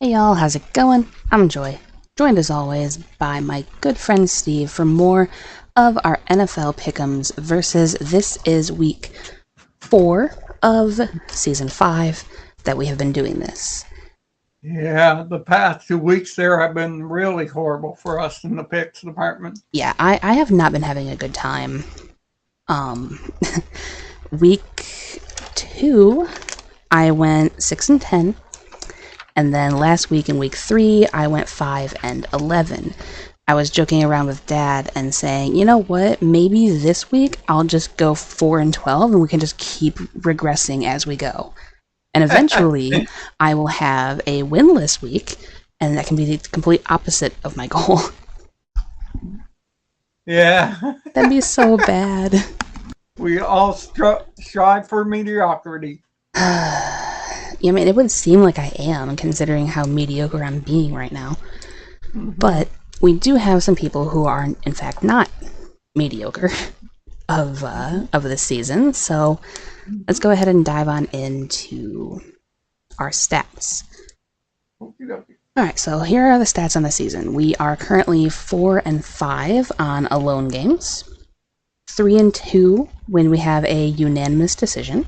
Hey y'all, how's it going? I'm Joy, joined as always by my good friend Steve for more of our NFL Pick'ems Versus. This is week 4 of season 5 that we have been doing this. Yeah, the past 2 weeks there have been really horrible for us in the picks department. Yeah, I have not been having a good time. Week 2, I went 6-10. And then last week in week 3, I went 5-11. I was joking around with Dad and saying, you know what, maybe this week I'll just go 4-12 and we can just keep regressing as we go. And eventually I will have a winless week, and that can be the complete opposite of my goal. Yeah. That'd be so bad. We all strive for mediocrity. Yeah, I mean, it would seem like I am, considering how mediocre I'm being right now. But we do have some people who are, in fact, not mediocre of this season. So let's go ahead and dive on into our stats. Alright, so here are the stats on the season. We are currently 4-5 on alone games, 3-2 when we have a unanimous decision.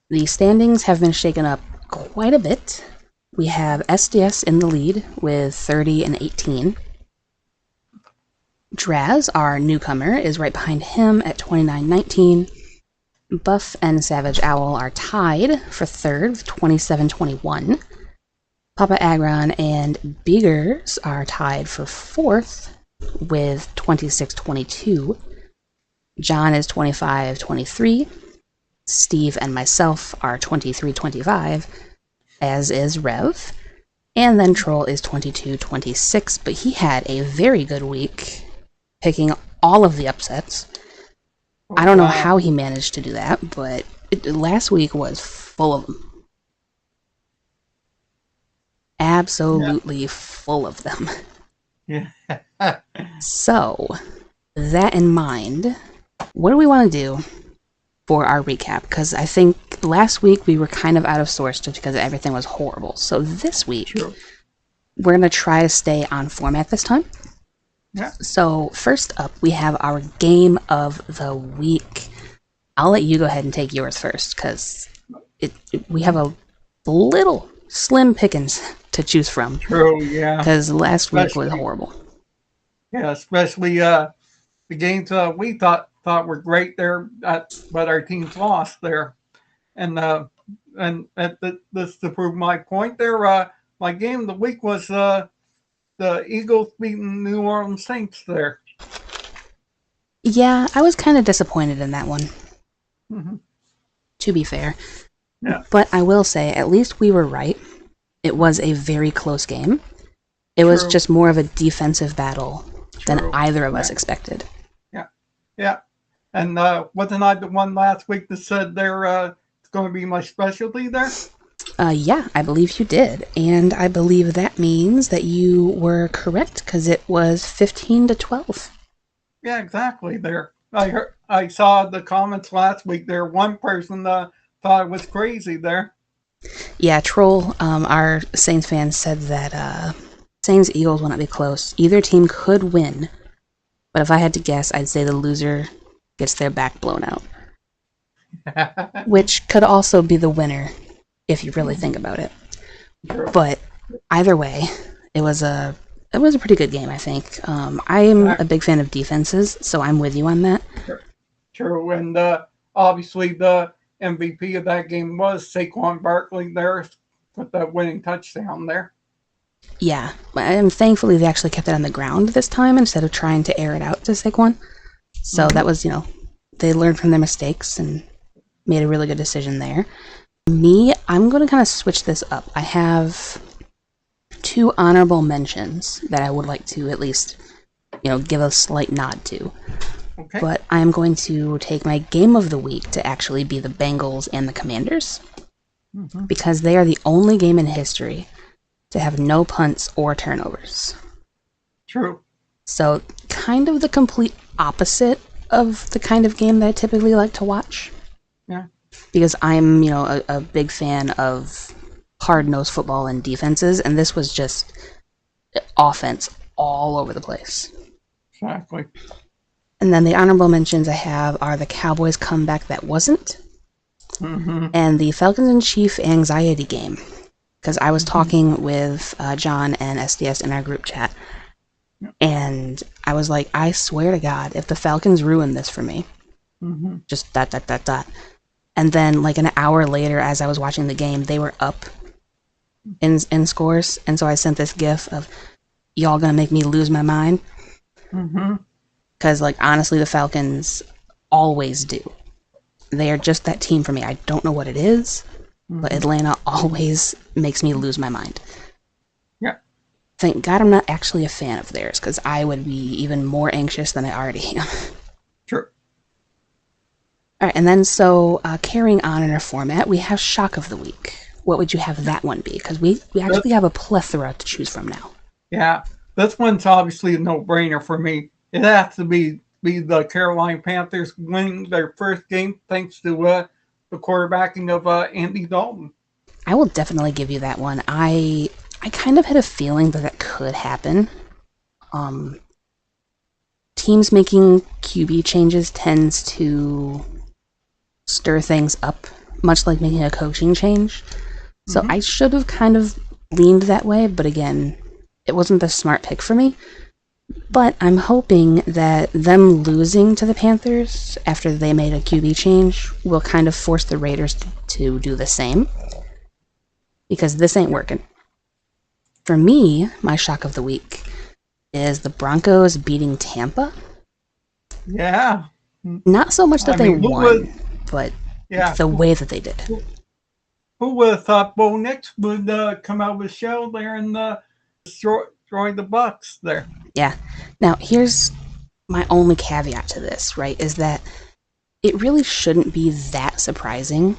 The standings have been shaken up quite a bit. We have SDS in the lead with 30-18. Draz, our newcomer, is right behind him at 29-19. Buff and Savage Owl are tied for third with 27-21. Papa Agron and Beegers are tied for fourth with 26-22. John is 25-23. Steve and myself are 23-25, as is Rev. And then Troll is 22-26, but he had a very good week, picking all of the upsets. I don't know how he managed to do that, but last week was full of them. Absolutely full of them. Yeah. So, that in mind, what do we want to do for our recap? Because I think last week we were kind of out of sorts just because everything was horrible. So this week, we're going to try to stay on format this time. Yeah. So first up, we have our game of the week. I'll let you go ahead and take yours first, because we have a little slim pickings to choose from. True, yeah. Because last week was horrible. Yeah, especially the games we thought were great there, but our teams lost there. And this to prove my point there, my game of the week was the Eagles beating New Orleans Saints there. Yeah, I was kind of disappointed in that one. To be fair. Yeah. But I will say, at least we were right. It was a very close game. It was just more of a defensive battle than either of us expected. Yeah. And wasn't I the one last week that said it's going to be my specialty there? Yeah, I believe you did. And I believe that means that you were correct, because it was 15-12. Yeah, exactly there. I saw the comments last week there. One person thought it was crazy there. Yeah, Troll, our Saints fan, said that Saints-Eagles will not be close. Either team could win. But if I had to guess, I'd say the loser gets their back blown out. Which could also be the winner, if you really think about it. But either way, it was a pretty good game, I think. I'm a big fan of defenses, so I'm with you on that. True, and obviously the MVP of that game was Saquon Barkley there with that winning touchdown there. Yeah, and thankfully they actually kept it on the ground this time instead of trying to air it out to Saquon. So that was, they learned from their mistakes and made a really good decision there. Me, I'm going to kind of switch this up. I have 2 honorable mentions that I would like to at least, give a slight nod to. Okay. But I'm going to take my game of the week to actually be the Bengals and the Commanders. Because they are the only game in history to have no punts or turnovers. True. So, kind of the complete opposite of the kind of game that I typically like to watch. Yeah. Because I'm, a big fan of hard-nosed football and defenses, and this was just offense all over the place. Exactly. And then the honorable mentions I have are the Cowboys comeback that wasn't, and the Falcons and Chief anxiety game. Because I was talking with John and SDS in our group chat, and I was like, I swear to God, if the Falcons ruin this for me, just ... And then, like, an hour later, as I was watching the game, they were up in scores, and so I sent this gif of, y'all gonna make me lose my mind? Because, like, honestly, the Falcons always do. They are just that team for me. I don't know what it is, but Atlanta always makes me lose my mind. Yeah. Thank God I'm not actually a fan of theirs, because I would be even more anxious than I already am. Sure. All right, and then so carrying on in our format, we have Shock of the Week. What would you have that one be? Because we actually have a plethora to choose from now. Yeah, this one's obviously a no-brainer for me. It has to be the Carolina Panthers winning their first game thanks to the quarterbacking of Andy Dalton. I will definitely give you that one. I kind of had a feeling that could happen. Teams making QB changes tends to stir things up, much like making a coaching change. So I should have kind of leaned that way, but again, it wasn't the smart pick for me. But I'm hoping that them losing to the Panthers after they made a QB change will kind of force the Raiders to do the same. Because this ain't working. For me, my shock of the week is the Broncos beating Tampa. Yeah. Not so much that they won, but the way that they did. Who would have thought Bo Nix would come out of his shell there and destroy the BUCS there? Yeah. Now, here's my only caveat to this, right, is that it really shouldn't be that surprising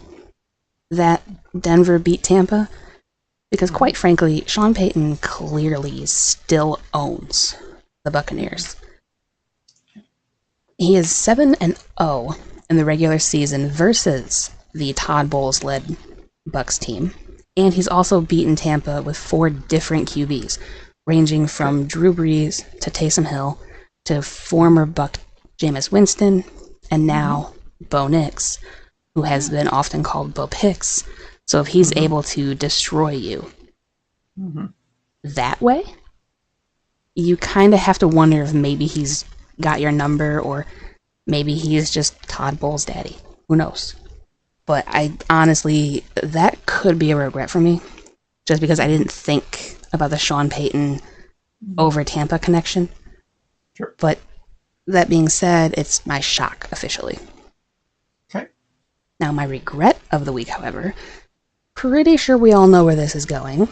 that Denver beat Tampa, because quite frankly, Sean Payton clearly still owns the Buccaneers. He is 7-0 in the regular season versus the Todd Bowles-led Bucs team, and he's also beaten Tampa with 4 different QBs, ranging from Drew Brees to Taysom Hill to former Buck Jameis Winston, and now Bo Nix, who has been often called Bo Picks. So if he's able to destroy you that way, you kind of have to wonder if maybe he's got your number, or maybe he's just Todd Bowles' daddy. Who knows? But I honestly, that could be a regret for me, just because I didn't think about the Sean Payton over Tampa connection. Sure. But that being said, it's my shock officially. Okay. Now, my regret of the week, however, pretty sure we all know where this is going.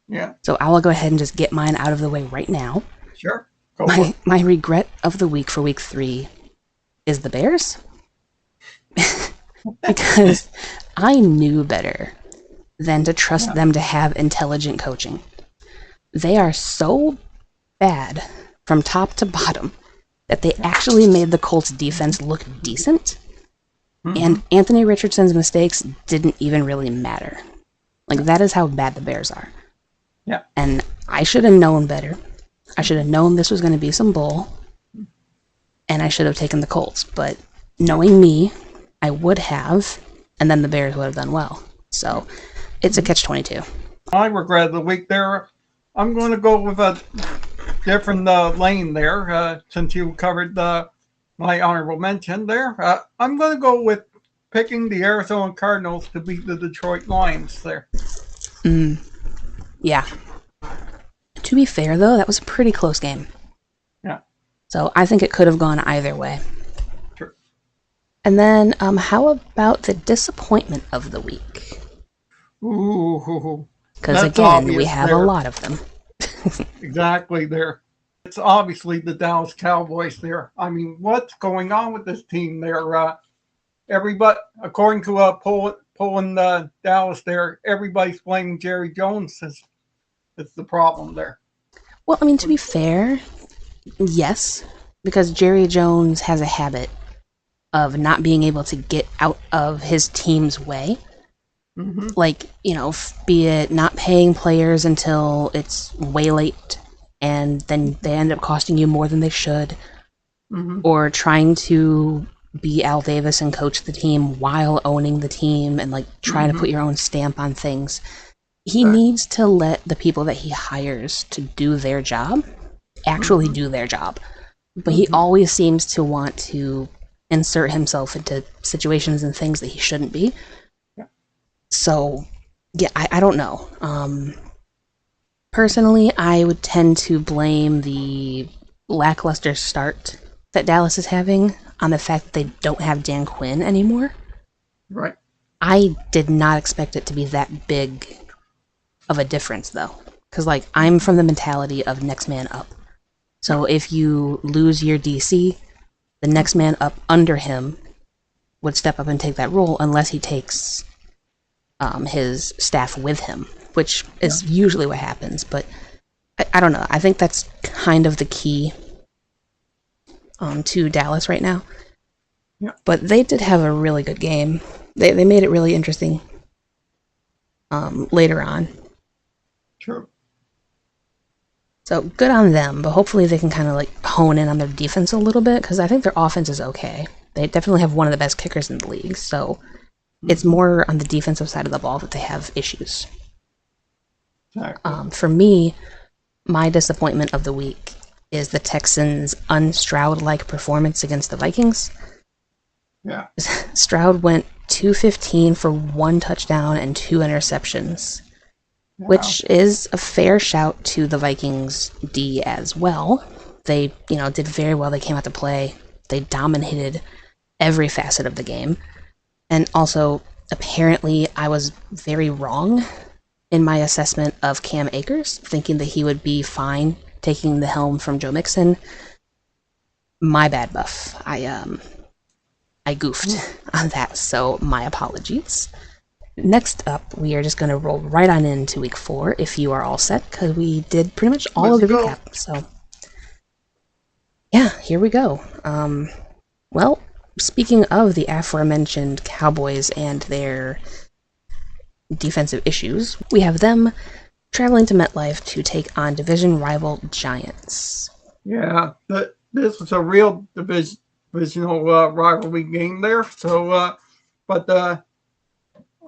Yeah. So I will go ahead and just get mine out of the way right now. Sure. My regret of the week for week 3 is the Bears. Because I knew better than to trust them to have intelligent coaching. They are so bad from top to bottom that they actually made the Colts defense look decent. And Anthony Richardson's mistakes didn't even really matter. Like, that is how bad the Bears are. Yeah. And I should have known better. I should have known this was going to be some bull. And I should have taken the Colts. But knowing me, I would have, and then the Bears would have done well. So it's a catch-22. My regret of the week there, I'm going to go with a different lane there, since you covered my honorable mention there. I'm going to go with picking the Arizona Cardinals to beat the Detroit Lions there. Yeah. To be fair, though, that was a pretty close game. Yeah. So I think it could have gone either way. Sure. And then, how about the disappointment of the week? Ooh. Because again, we have a lot of them. Exactly there. It's obviously the Dallas Cowboys there. I mean, what's going on with this team there? Everybody, according to a poll in Dallas there, everybody's blaming Jerry Jones as the problem there. Well, I mean, to be fair, yes, because Jerry Jones has a habit of not being able to get out of his team's way. Like, be it not paying players until it's way late and then they end up costing you more than they should, or trying to be Al Davis and coach the team while owning the team and like trying to put your own stamp on things. He needs to let the people that he hires to do their job actually do their job. But he always seems to want to insert himself into situations and things that he shouldn't be. So, yeah, I don't know. Personally, I would tend to blame the lackluster start that Dallas is having on the fact that they don't have Dan Quinn anymore. Right. I did not expect it to be that big of a difference, though. Because, like, I'm from the mentality of next man up. So if you lose your DC, the next man up under him would step up and take that role unless he takes his staff with him, which is usually what happens. But I don't know. I think that's kind of the key to Dallas right now. Yeah. But they did have a really good game. They made it really interesting later on. True. So good on them, but hopefully they can kind of like hone in on their defense a little bit, because I think their offense is okay. They definitely have one of the best kickers in the league, so it's more on the defensive side of the ball that they have issues. Exactly. For me, my disappointment of the week is the Texans' un-Stroud-like performance against the Vikings. Yeah. Stroud went 215 for 1 touchdown and 2 interceptions, which is a fair shout to the Vikings D as well. They, did very well. They came out to play. They dominated every facet of the game. And also, apparently, I was very wrong in my assessment of Cam Akers, thinking that he would be fine taking the helm from Joe Mixon. My bad, Buff. I goofed on that, so my apologies. Next up, we are just going to roll right on into week 4, if you are all set, because we did pretty much all of the recap. So, yeah, here we go. Well, speaking of the aforementioned Cowboys and their defensive issues, we have them traveling to MetLife to take on division rival Giants. Yeah, this was a real divisional rivalry game there. So, but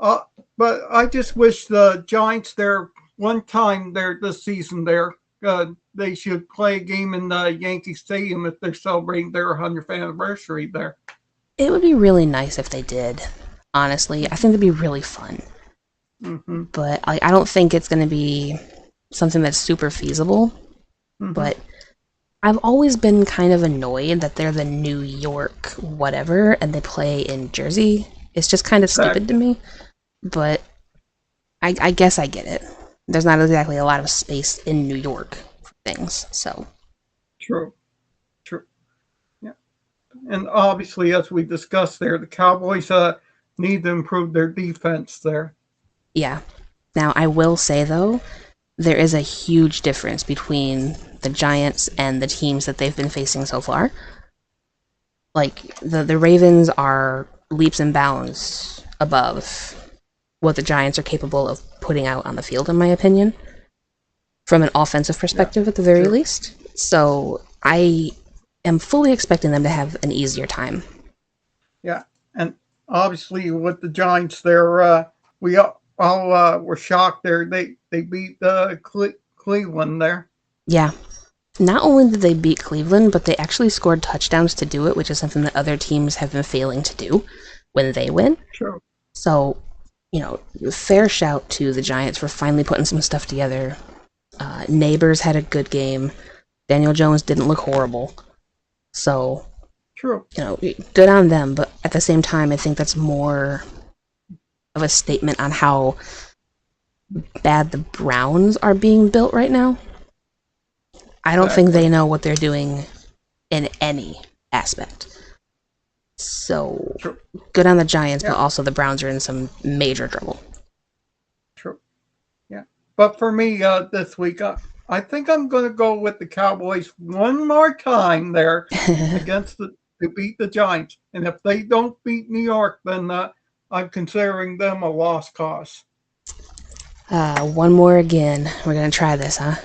I just wish the Giants there one time there this season there they should play a game in the Yankee Stadium if they're celebrating their 100th anniversary there. It would be really nice if they did. Honestly, I think it'd be really fun. But I don't think it's going to be something that's super feasible. But I've always been kind of annoyed that they're the New York whatever and they play in Jersey. It's just kind of stupid to me. But I guess I get it. There's not exactly a lot of space in New York for things, so. True. Yeah. And obviously, as we discussed there, the Cowboys need to improve their defense there. Yeah. Now, I will say, though, there is a huge difference between the Giants and the teams that they've been facing so far. Like, the Ravens are leaps and bounds above what the Giants are capable of putting out on the field, in my opinion, from an offensive perspective at the very least. So I am fully expecting them to have an easier time. Yeah, and obviously with the Giants there, we all were shocked there. They beat Cleveland there. Yeah. Not only did they beat Cleveland, but they actually scored touchdowns to do it, which is something that other teams have been failing to do when they win. True. So, fair shout to the Giants for finally putting some stuff together. Neighbors had a good game. Daniel Jones didn't look horrible. So, true. Good on them. But at the same time, I think that's more of a statement on how bad the Browns are being built right now. I don't think they know what they're doing in any aspect. So, good on the Giants, but also the Browns are in some major trouble. True. Yeah. But for me this week, I think I'm going to go with the Cowboys one more time there to beat the Giants. And if they don't beat New York, then I'm considering them a lost cause. One more again. We're gonna try this, huh?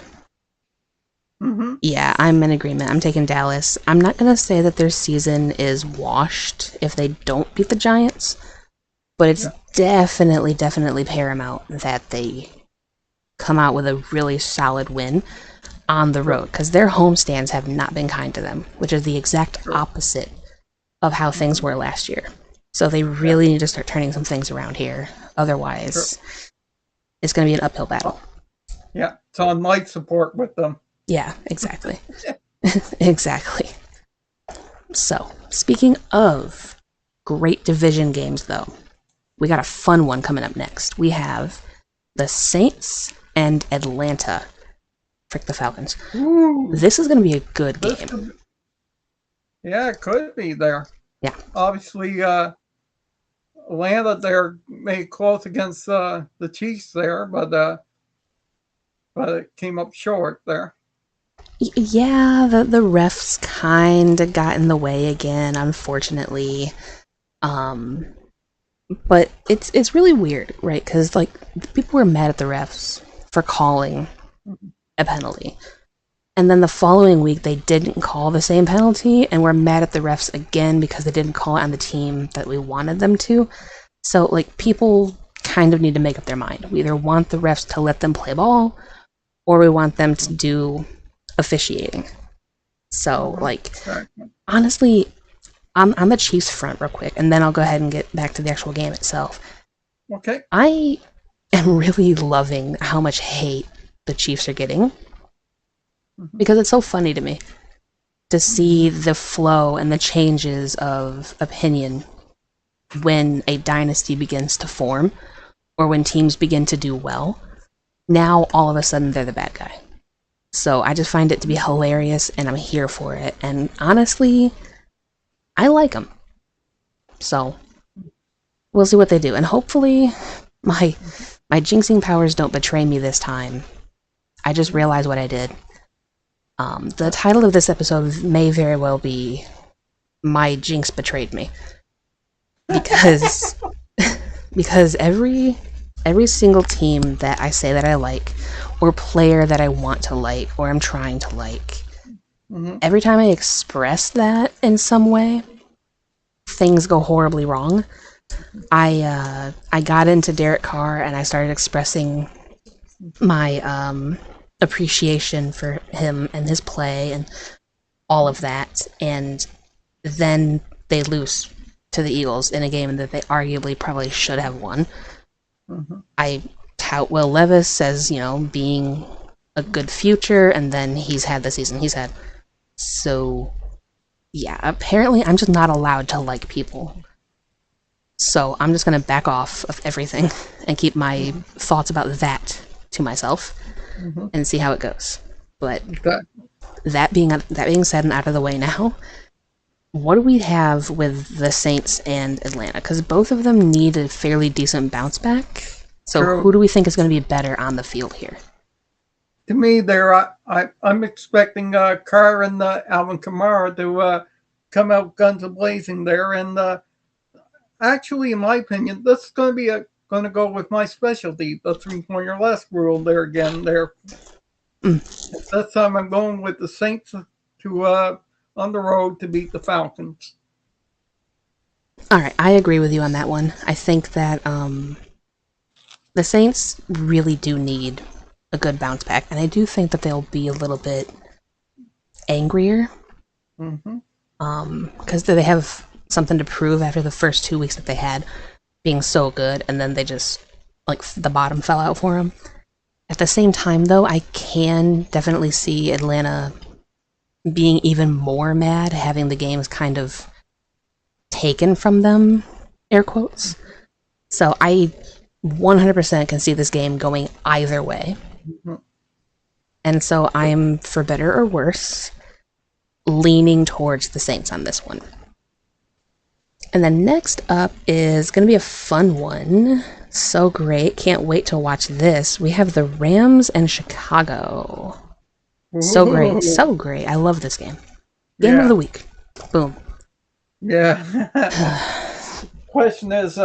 Mm-hmm. Yeah, I'm in agreement. I'm taking Dallas. I'm not gonna say that their season is washed if they don't beat the Giants, but it's definitely paramount that they come out with a really solid win on the road, because their homestands have not been kind to them, which is the exact opposite of how things were last year. So they really need to start turning some things around here. Otherwise, it's going to be an uphill battle. Yeah, it's on light support with them. Yeah, exactly. Exactly. So, speaking of great division games, though, we got a fun one coming up next. We have the Saints and Atlanta. Frick the Falcons. Ooh, this is going to be a good game. Yeah, it could be there. Yeah. Obviously, Atlanta there made close against the Chiefs there, but it came up short there. Yeah, the refs kind of got in the way again, unfortunately. But it's really weird, right? Because like people were mad at the refs for calling a penalty, and then the following week they didn't call the same penalty, and we're mad at the refs again because they didn't call it on the team that we wanted them to. So like people kind of need to make up their mind. We either want the refs to let them play ball, or we want them to do officiating. So like honestly, on the Chiefs front real quick, and then I'll go ahead and get back to the actual game itself. Okay. I am really loving how much hate the Chiefs are getting, because it's so funny to me to see the flow and the changes of opinion when a dynasty begins to form or when teams begin to do well. Now all of a sudden they're the bad guy. So I just find it to be hilarious, and I'm here for it. And honestly, I like them. So we'll see what they do, and hopefully my jinxing powers don't betray me this time. I just realized what I did. The title of this episode may very well be "My Jinx Betrayed Me," because every single team that I say that I like, or player that I want to like, or I'm trying to like, every time I express that in some way, things go horribly wrong. I got into Derek Carr and I started expressing my appreciation for him and his play and all of that, and then they lose to the Eagles in a game that they arguably probably should have won. I tout Will Levis as, being a good future, and then he's had the season he's had. So yeah, apparently I'm just not allowed to like people. So I'm just going to back off of everything and keep my thoughts about that to myself and see how it goes. But that being said and out of the way now, what do we have with the Saints and Atlanta? Because both of them need a fairly decent bounce back. So who do we think is going to be better on the field here? To me, I'm expecting Carr and Alvin Kamara to come out guns a-blazing there. And actually, in my opinion, this is going to be going to go with my specialty, the three-pointer less rule there again. This time I'm going with the Saints to on the road to beat the Falcons. All right, I agree with you on that one. I think that the Saints really do need a good bounce back, and I do think that they'll be a little bit angrier because they have something to prove after the first 2 weeks that they had being so good, and then they just, like, the bottom fell out for them. At the same time, though, I can definitely see Atlanta being even more mad, having the games kind of taken from them, air quotes. So I 100% can see this game going either way. And so I'm, for better or worse, leaning towards the Saints on this one. And then next up is going to be a fun one. So great. Can't wait to watch this. We have the Rams and Chicago. So great. So great. I love this game. Game of the week. Boom. Yeah. Question is,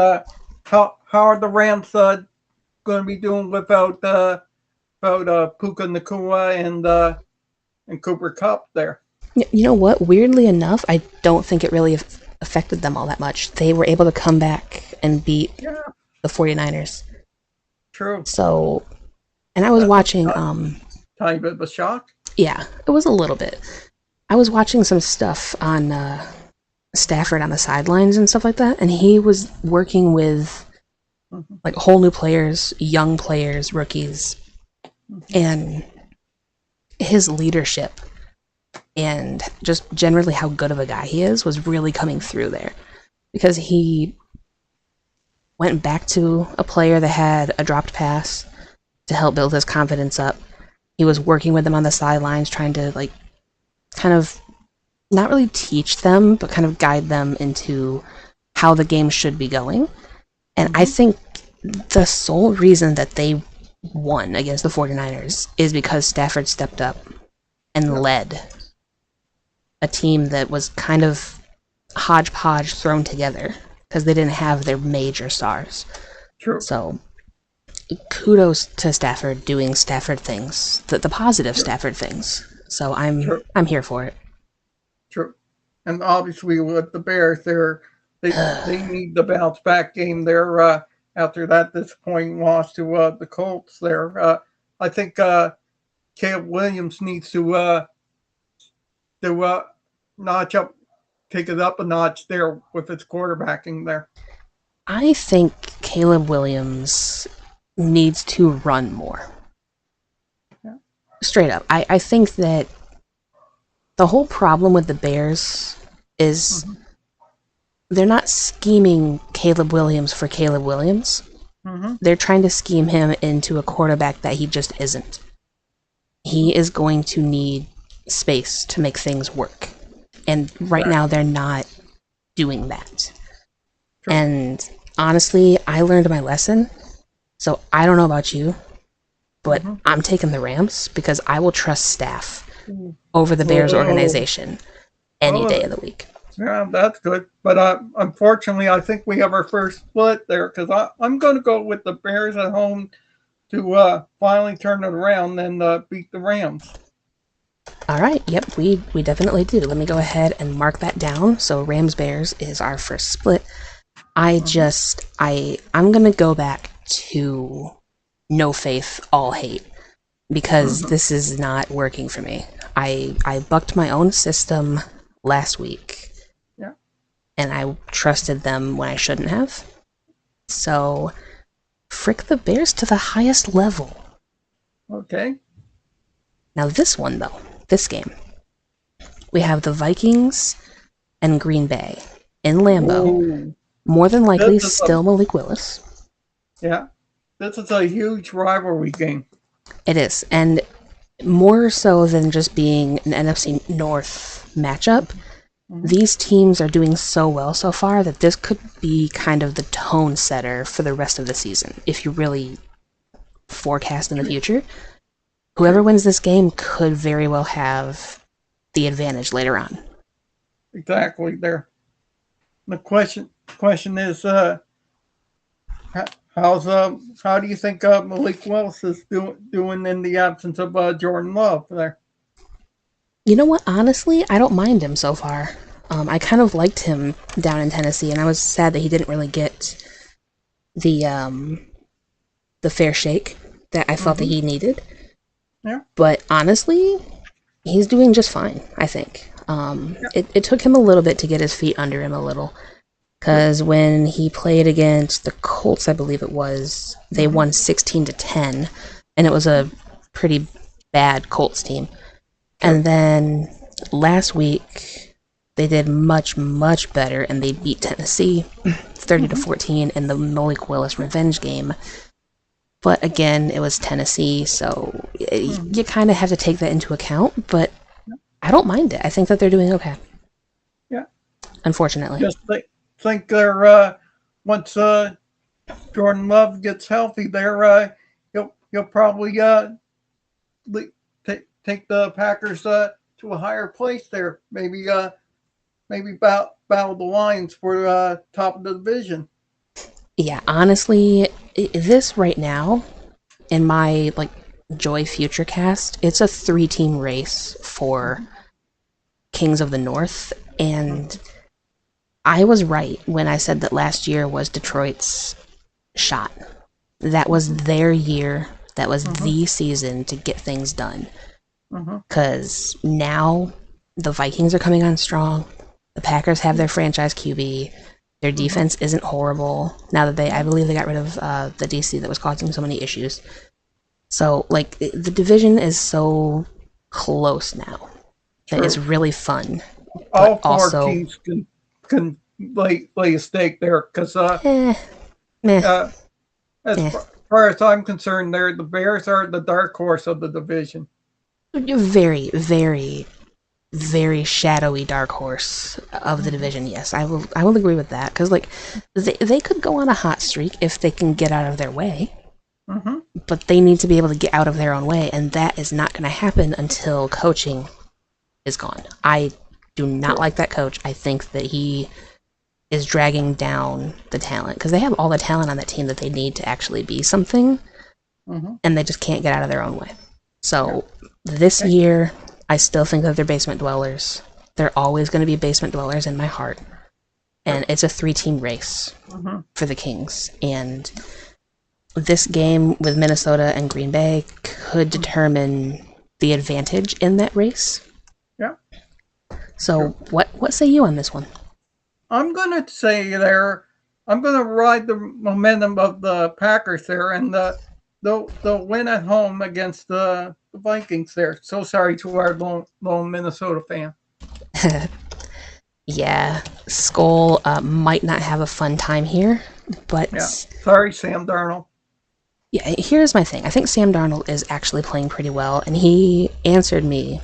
how are the Rams going to be doing without Puka Nakua and Cooper Cup there? You know what? Weirdly enough, I don't think it really affected them all that much. They were able to come back and beat the 49ers. True. So, and I was watching. Tiny bit of a shock. Yeah, it was a little bit. I was watching some stuff on Stafford on the sidelines and stuff like that, and he was working with like whole new players, young players, rookies, and his leadership and just generally how good of a guy he is was really coming through there, because he went back to a player that had a dropped pass to help build his confidence up. He was working with them on the sidelines, trying to like kind of not really teach them, but kind of guide them into how the game should be going. And I think the sole reason that they won against the 49ers is because Stafford stepped up and led a team that was kind of hodgepodge thrown together because they didn't have their major stars. True. So kudos to Stafford doing Stafford things, the positive Stafford things. So I'm here for it. True. And obviously with the Bears, they need the bounce back game there after that disappointing loss to the Colts there. I think Caleb Williams needs to notch up, take it up a notch there with its quarterbacking there. I think Caleb Williams needs to run more. Yeah. Straight up. I think that the whole problem with the Bears is they're not scheming Caleb Williams for Caleb Williams. They're trying to scheme him into a quarterback that he just isn't. He is going to need space to make things work. And right now they're not doing that. True. And honestly, I learned my lesson. So I don't know about you, but I'm taking the Rams because I will trust Staff over the Bears organization any day of the week. Yeah, that's good. But unfortunately, I think we have our first split there because I'm going to go with the Bears at home to finally turn it around and beat the Rams. All right. Yep, we definitely do. Let me go ahead and mark that down. So Rams-Bears is our first split. I'm going to go back to no faith, all hate, because this is not working for me. I bucked my own system last week. Yeah. And I trusted them when I shouldn't have. So, frick the Bears to the highest level. Okay. Now this one, though, this game, we have the Vikings and Green Bay in Lambeau. Ooh. More than likely, still Malik Willis. Yeah. This is a huge rivalry game. It is, and more so than just being an NFC North matchup, these teams are doing so well so far that this could be kind of the tone setter for the rest of the season. If you really forecast in the future, whoever wins this game could very well have the advantage later on. Exactly there. The question is, how do you think Malik Willis is doing in the absence of Jordan Love there? You know what? Honestly, I don't mind him so far. I kind of liked him down in Tennessee, and I was sad that he didn't really get the fair shake that I felt that he needed. Yeah. But honestly, he's doing just fine, I think. It took him a little bit to get his feet under him a little. Because when he played against the Colts, I believe it was, they won 16-10, and it was a pretty bad Colts team. And then last week, they did much, much better, and they beat Tennessee 30-14 in the Malik Willis revenge game. But again, it was Tennessee, so you kind of have to take that into account, but I don't mind it. I think that they're doing okay. Yeah. Unfortunately. Just think they're once Jordan Love gets healthy, there he'll probably take the Packers to a higher place there. Maybe battle the Lions for top of the division. Yeah, honestly, this right now, in my like Joy Future cast, it's a 3-team race for Kings of the North, and I was right when I said that last year was Detroit's shot. That was their year. That was the season to get things done. Because now the Vikings are coming on strong. The Packers have their franchise QB. Their defense isn't horrible. Now that I believe they got rid of the DC that was causing so many issues. So, like, the division is so close now that it's really fun. All four also, teams can lay a stake there because as far as I'm concerned, the Bears are the dark horse of the division. Very, very, very shadowy dark horse of the division. Yes, I will agree with that, because like they could go on a hot streak if they can get out of their way. But they need to be able to get out of their own way, and that is not going to happen until coaching is gone. I do not like that coach. I think that he is dragging down the talent, because they have all the talent on that team that they need to actually be something, and they just can't get out of their own way. So this year, I still think that they're basement dwellers. They're always going to be basement dwellers in my heart. And it's a 3-team race for the Kings. And this game with Minnesota and Green Bay could determine the advantage in that race. Yeah. So what say you on this one? I'm going to say I'm going to ride the momentum of the Packers there, and they'll win at home against the Vikings there. So sorry to our lone Minnesota fan. Yeah, Skull might not have a fun time here, but... Yeah. Sorry, Sam Darnold. Yeah, here's my thing. I think Sam Darnold is actually playing pretty well, and he answered me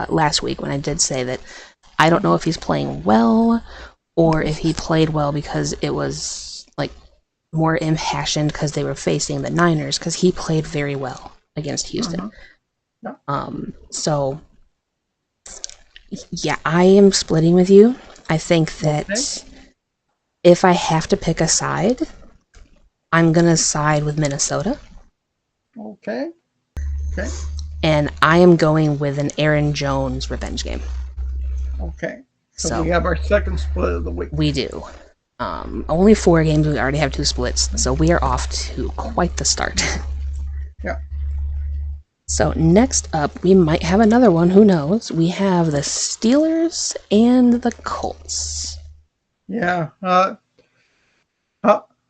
last week when I did say that I don't know if he's playing well or if he played well because it was like more impassioned because they were facing the Niners, because he played very well against Houston. So yeah, I am splitting with you. I think that if I have to pick a side, I'm gonna side with Minnesota. Okay. And I am going with an Aaron Jones revenge game. Okay. So we have our second split of the week. We do. Only 4 games. We already have 2 splits, so we are off to quite the start. Yeah. So next up, we might have another one. Who knows? We have the Steelers and the Colts. Yeah.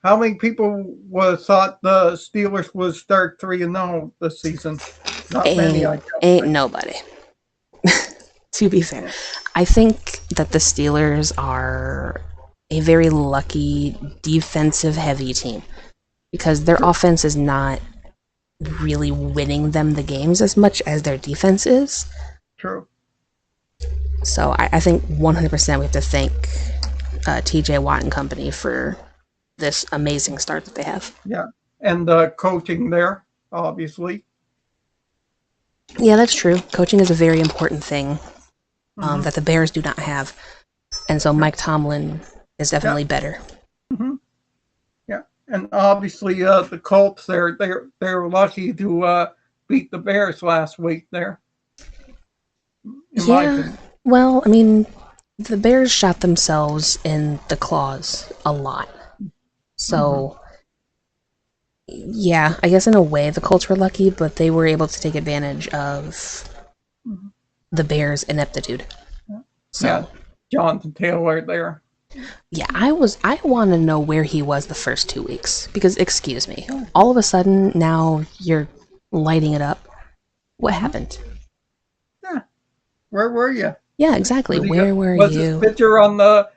How many people would thought the Steelers would start 3-0 this season? Not many. Ain't nobody. To be fair, I think that the Steelers are a very lucky defensive-heavy team, because their offense is not really winning them the games as much as their defense is. True. So I think 100% we have to thank TJ Watt and company for this amazing start that they have. Yeah, and the coaching there, obviously. Yeah, that's true. Coaching is a very important thing that the Bears do not have. And so Mike Tomlin is definitely better. Yeah, and obviously the Colts, they're lucky to beat the Bears last week there. Yeah, well, I mean, the Bears shot themselves in the claws a lot. So, yeah, I guess in a way the Colts were lucky, but they were able to take advantage of the Bears' ineptitude. So, yeah, Jonathan Taylor there. Yeah, I want to know where he was the first 2 weeks, because, excuse me, all of a sudden now you're lighting it up. What happened? Yeah, where were you? Yeah, exactly. Where were you? Was his picture on the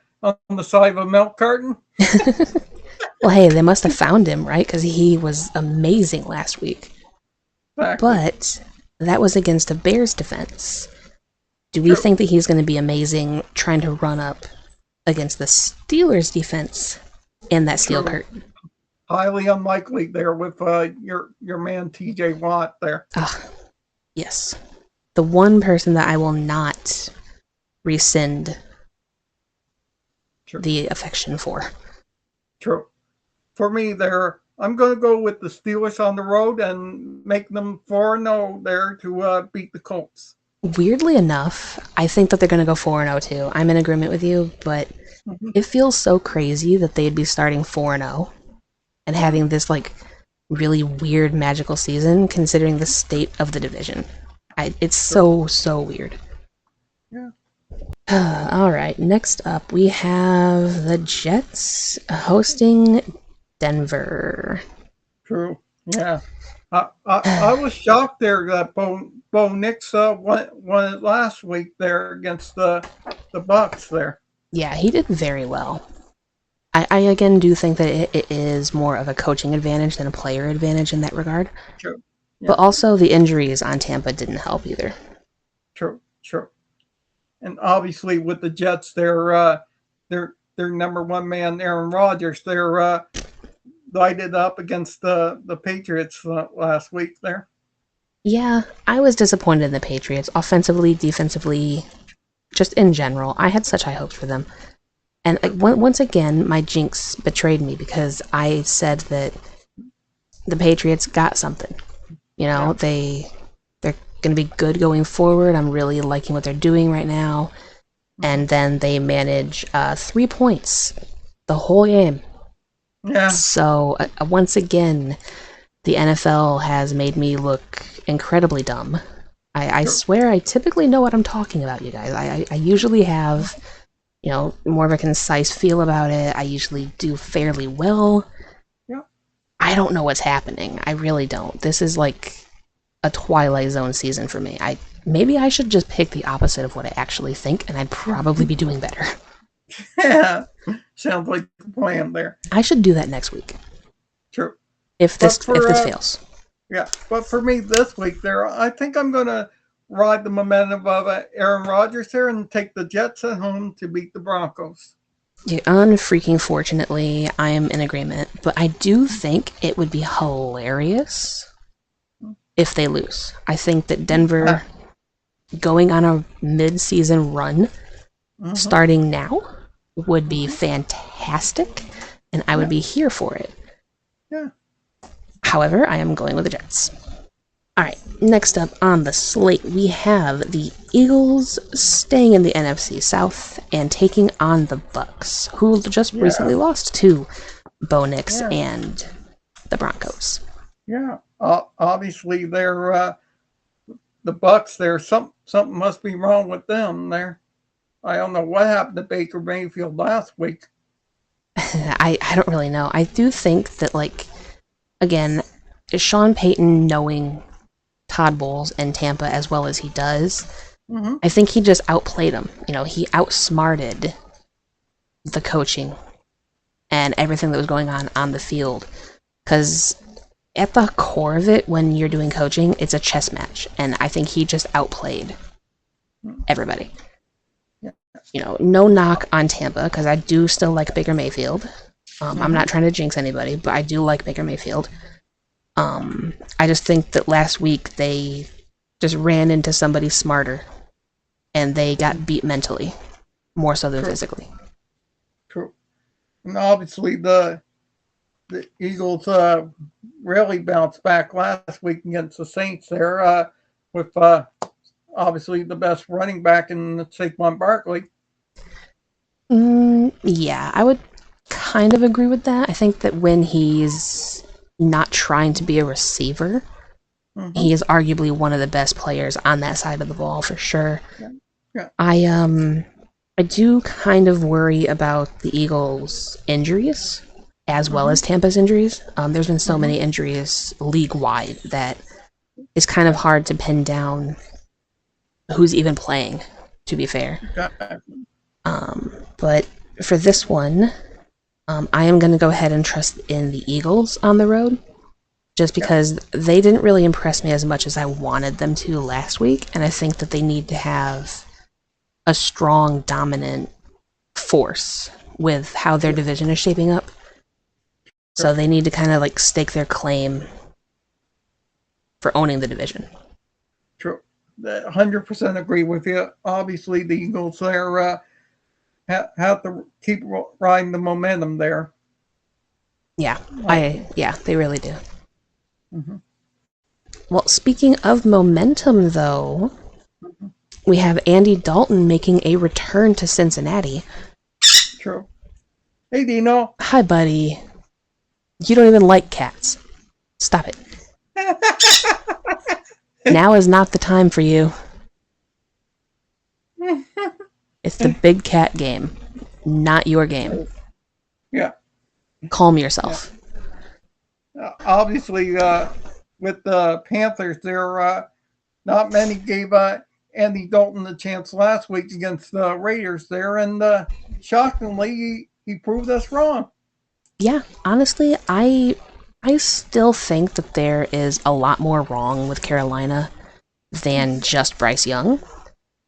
side of a milk carton? Well, hey, they must have found him, right? Because he was amazing last week. Exactly. But that was against a Bears defense. Do we think that he's going to be amazing trying to run up against the Steelers defense in that steel curtain? Highly unlikely there with your man TJ Watt there. Yes. The one person that I will not rescind the affection for. True. for me, there, I'm going to go with the Steelers on the road and make them 4-0 there to beat the Colts. Weirdly enough, I think that they're going to go 4-0 too. I'm in agreement with you, but it feels so crazy that they'd be starting 4-0 and having this like really weird magical season considering the state of the division. It's so weird. Yeah. All right, next up we have the Jets hosting Denver. True. Yeah. I was shocked there that Bo Nix won it last week there against the BUCS there. Yeah, he did very well. I again do think that it is more of a coaching advantage than a player advantage in that regard. True. Yeah. But also the injuries on Tampa didn't help either. True. And obviously with the Jets, their number one man, Aaron Rodgers, they're lighted up against the Patriots last week there. Yeah, I was disappointed in the Patriots. Offensively, defensively, just in general. I had such high hopes for them. And once again, my jinx betrayed me because I said that the Patriots got something. You know, they're going to be good going forward. I'm really liking what they're doing right now. And then they manage 3 points the whole game. Yeah. So, once again, the NFL has made me look incredibly dumb. I swear I typically know what I'm talking about, you guys. I usually have, more of a concise feel about it. I usually do fairly well. Yeah. I don't know what's happening. I really don't. This is like a Twilight Zone season for me. Maybe I should just pick the opposite of what I actually think, and I'd probably be doing better. Yeah. Sounds like the plan there. I should do that next week. True. If this fails. Yeah, but for me this week there, I think I'm going to ride the momentum of Aaron Rodgers here and take the Jets at home to beat the Broncos. Yeah, unfreaking fortunately, I am in agreement, but I do think it would be hilarious if they lose. I think that Denver going on a mid-season run starting now would be fantastic, and I would be here for it. Yeah. However, I am going with the Jets. Alright, next up on the slate, we have the Eagles staying in the NFC South and taking on the BUCS, who just recently lost to Bo Nix and the Broncos. Yeah, obviously they're the BUCS. There's something must be wrong with them there. I don't know what happened to Baker Mayfield last week. I don't really know. I do think that, again, Sean Payton knowing Todd Bowles and Tampa as well as he does, I think he just outplayed him. He outsmarted the coaching and everything that was going on the field. Because at the core of it, when you're doing coaching, it's a chess match. And I think he just outplayed everybody. No knock on Tampa, because I do still like Baker Mayfield. I'm not trying to jinx anybody, but I do like Baker Mayfield. I just think that last week they just ran into somebody smarter, and they got beat mentally, more so than physically. True. And obviously the Eagles really bounced back last week against the Saints there with obviously the best running back in Saquon Barkley. Yeah, I would kind of agree with that. I think that when he's not trying to be a receiver, he is arguably one of the best players on that side of the ball for sure. Yeah. I do kind of worry about the Eagles' injuries as well as Tampa's injuries. There's been so many injuries league-wide that it's kind of hard to pin down who's even playing, to be fair. But for this one, I am going to go ahead and trust in the Eagles on the road, just because they didn't really impress me as much as I wanted them to last week, and I think that they need to have a strong, dominant force with how their division is shaping up. So they need to kind of stake their claim for owning the division. True. 100% agree with you. Obviously, the Eagles there have to keep riding the momentum there. Yeah, Like, they really do. mm-hmm. Well, speaking of momentum, though, we have Andy Dalton making a return to Cincinnati. True. Hey, Dino. Hi, buddy. You don't even like cats. Stop it. Now is not the time for you. It's the big cat game, not your game. Yeah. Calm yourself. Obviously, with the Panthers, there not many gave Andy Dalton a chance last week against the Raiders there, and shockingly, he proved us wrong. Yeah, honestly, I still think that there is a lot more wrong with Carolina than just Bryce Young.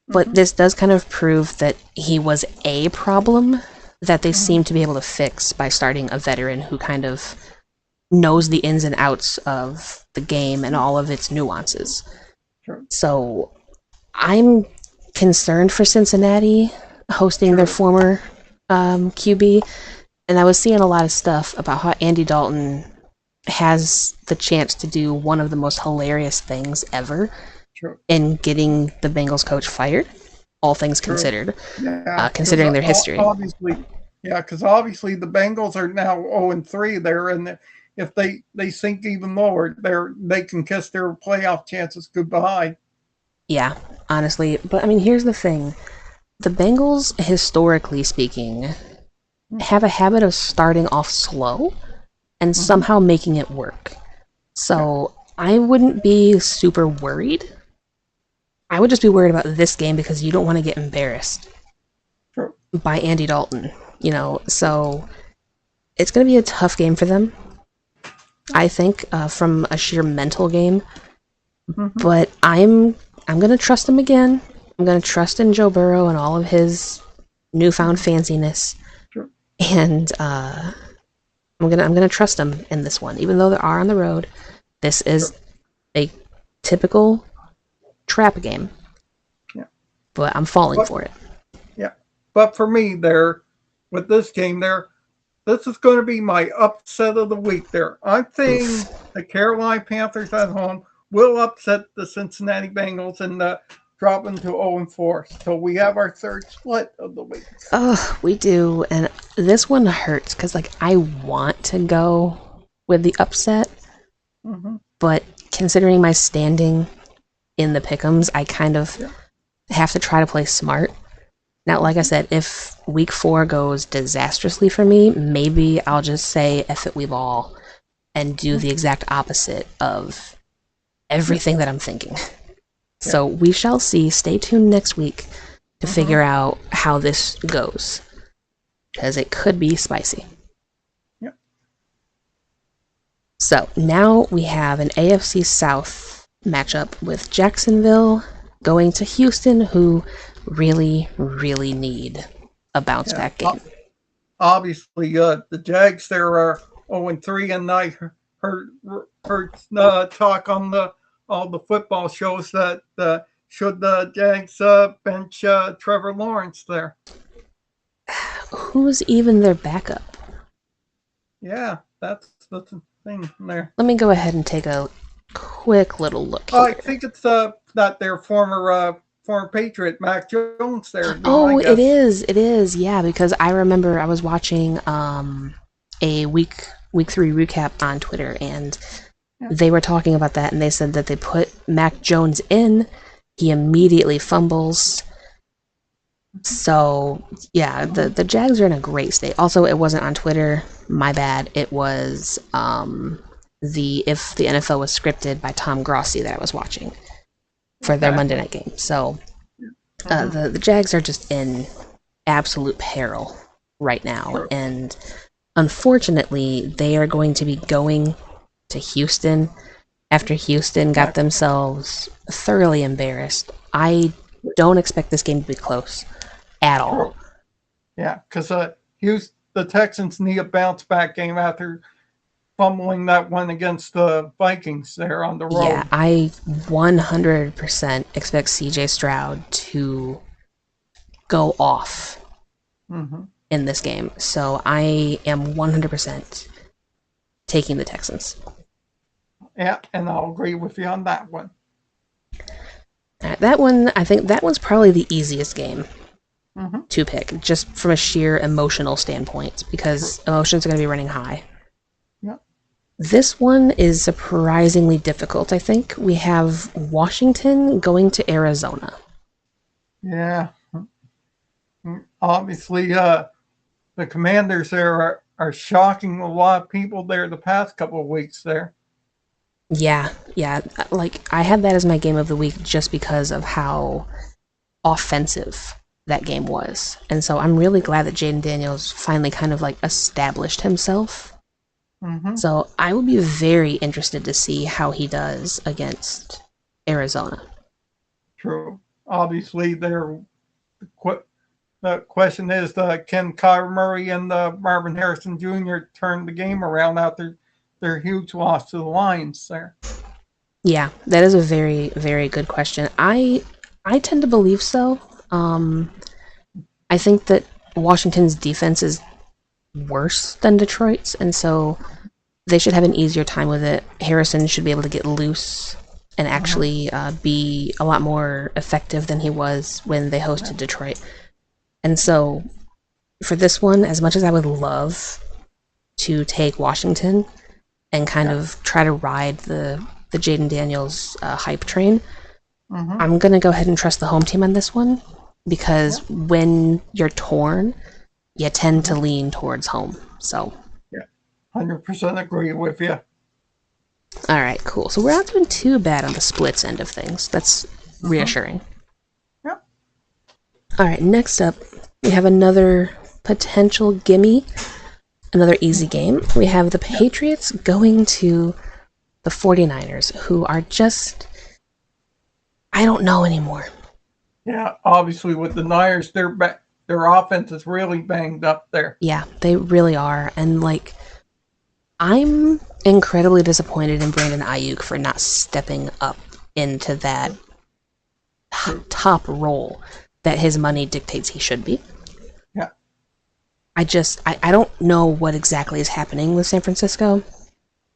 But this does kind of prove that he was a problem that they seem to be able to fix by starting a veteran who kind of knows the ins and outs of the game and all of its nuances. True. So I'm concerned for Cincinnati hosting their former QB, and I was seeing a lot of stuff about how Andy Dalton has the chance to do one of the most hilarious things ever in getting the Bengals coach fired, all things considered, considering their history. Obviously, because obviously the Bengals are now 0-3 there, and if they sink even lower, they can kiss their playoff chances goodbye. Yeah, honestly. But, I mean, here's the thing. The Bengals, historically speaking, have a habit of starting off slow and somehow making it work. So I wouldn't be super worried. I would just be worried about this game because you don't want to get embarrassed by Andy Dalton, you know. So it's going to be a tough game for them, I think, from a sheer mental game. But I'm going to trust him again. I'm going to trust in Joe Burrow and all of his newfound fanciness. And I'm gonna trust him in this one, even though they are on the road. This is a typical trap game. Yeah. But I'm falling for it. Yeah. But for me there, with this game there, this is going to be my upset of the week there. I think the Carolina Panthers at home will upset the Cincinnati Bengals and drop into 0-4. So we have our third split of the week. Oh, we do. And this one hurts because, like, I want to go with the upset. But considering my standing in the pickems, I kind of have to try to play smart. Now, like I said, if week 4 goes disastrously for me, maybe I'll just say F it, we ball and do the exact opposite of everything that I'm thinking. So we shall see. Stay tuned next week to figure out how this goes, because it could be spicy. So now we have an AFC South matchup with Jacksonville going to Houston, who really, really need a bounce-back game. Obviously, the Jags there are 0-3, and I heard talk on all the football shows that should the Jags bench Trevor Lawrence there. Who's even their backup? Yeah, that's the thing there. Let me go ahead and take a quick little look here. I think it's not their former Patriot, Mac Jones there. Oh, it is, yeah, because I remember I was watching a week 3 recap on Twitter, and they were talking about that, and they said that they put Mac Jones in, he immediately fumbles. So, yeah, the Jags are in a great state. Also, it wasn't on Twitter, my bad. It was If the NFL Was Scripted by Tom Grossi that I was watching for their Monday night game. So, the Jags are just in absolute peril right now, and unfortunately, they are going to be going to Houston after Houston got themselves thoroughly embarrassed. I don't expect this game to be close at all. Yeah, because the Texans need a bounce-back game after fumbling that one against the Vikings there on the road. Yeah, I 100% expect CJ Stroud to go off in this game. So I am 100% taking the Texans. Yeah, and I'll agree with you on that one. All right, that one, I think that one's probably the easiest game to pick, just from a sheer emotional standpoint, because emotions are going to be running high. Yeah. This one is surprisingly difficult, I think. We have Washington going to Arizona. Yeah. Obviously, the Commanders there are shocking a lot of people there the past couple of weeks there. Yeah. Like, I had that as my game of the week just because of how offensive that game was. And so I'm really glad that Jaden Daniels finally kind of like established himself. So I would be very interested to see how he does against Arizona. True. Obviously, the question is, can Kyler Murray and Marvin Harrison Jr. turn the game around after their huge loss to the Lions there? Yeah, that is a very, very good question. I tend to believe so. I think that Washington's defense is worse than Detroit's, and so they should have an easier time with it. Harrison should be able to get loose and actually be a lot more effective than he was when they hosted Detroit. And so, for this one, as much as I would love to take Washington and kind of try to ride the Jaden Daniels hype train, I'm going to go ahead and trust the home team on this one, because when you're torn, you tend to lean towards home. So, 100% agree with you. All right, cool. So we're not doing too bad on the splits end of things. That's reassuring. Yep. All right, next up, we have another potential gimme, another easy game. We have the Patriots going to the 49ers, who are just, I don't know anymore. Yeah, obviously with the Niners, their offense is really banged up there. Yeah, they really are. And like, I'm incredibly disappointed in Brandon Ayuk for not stepping up into that top role that his money dictates he should be. Yeah. I don't know what exactly is happening with San Francisco.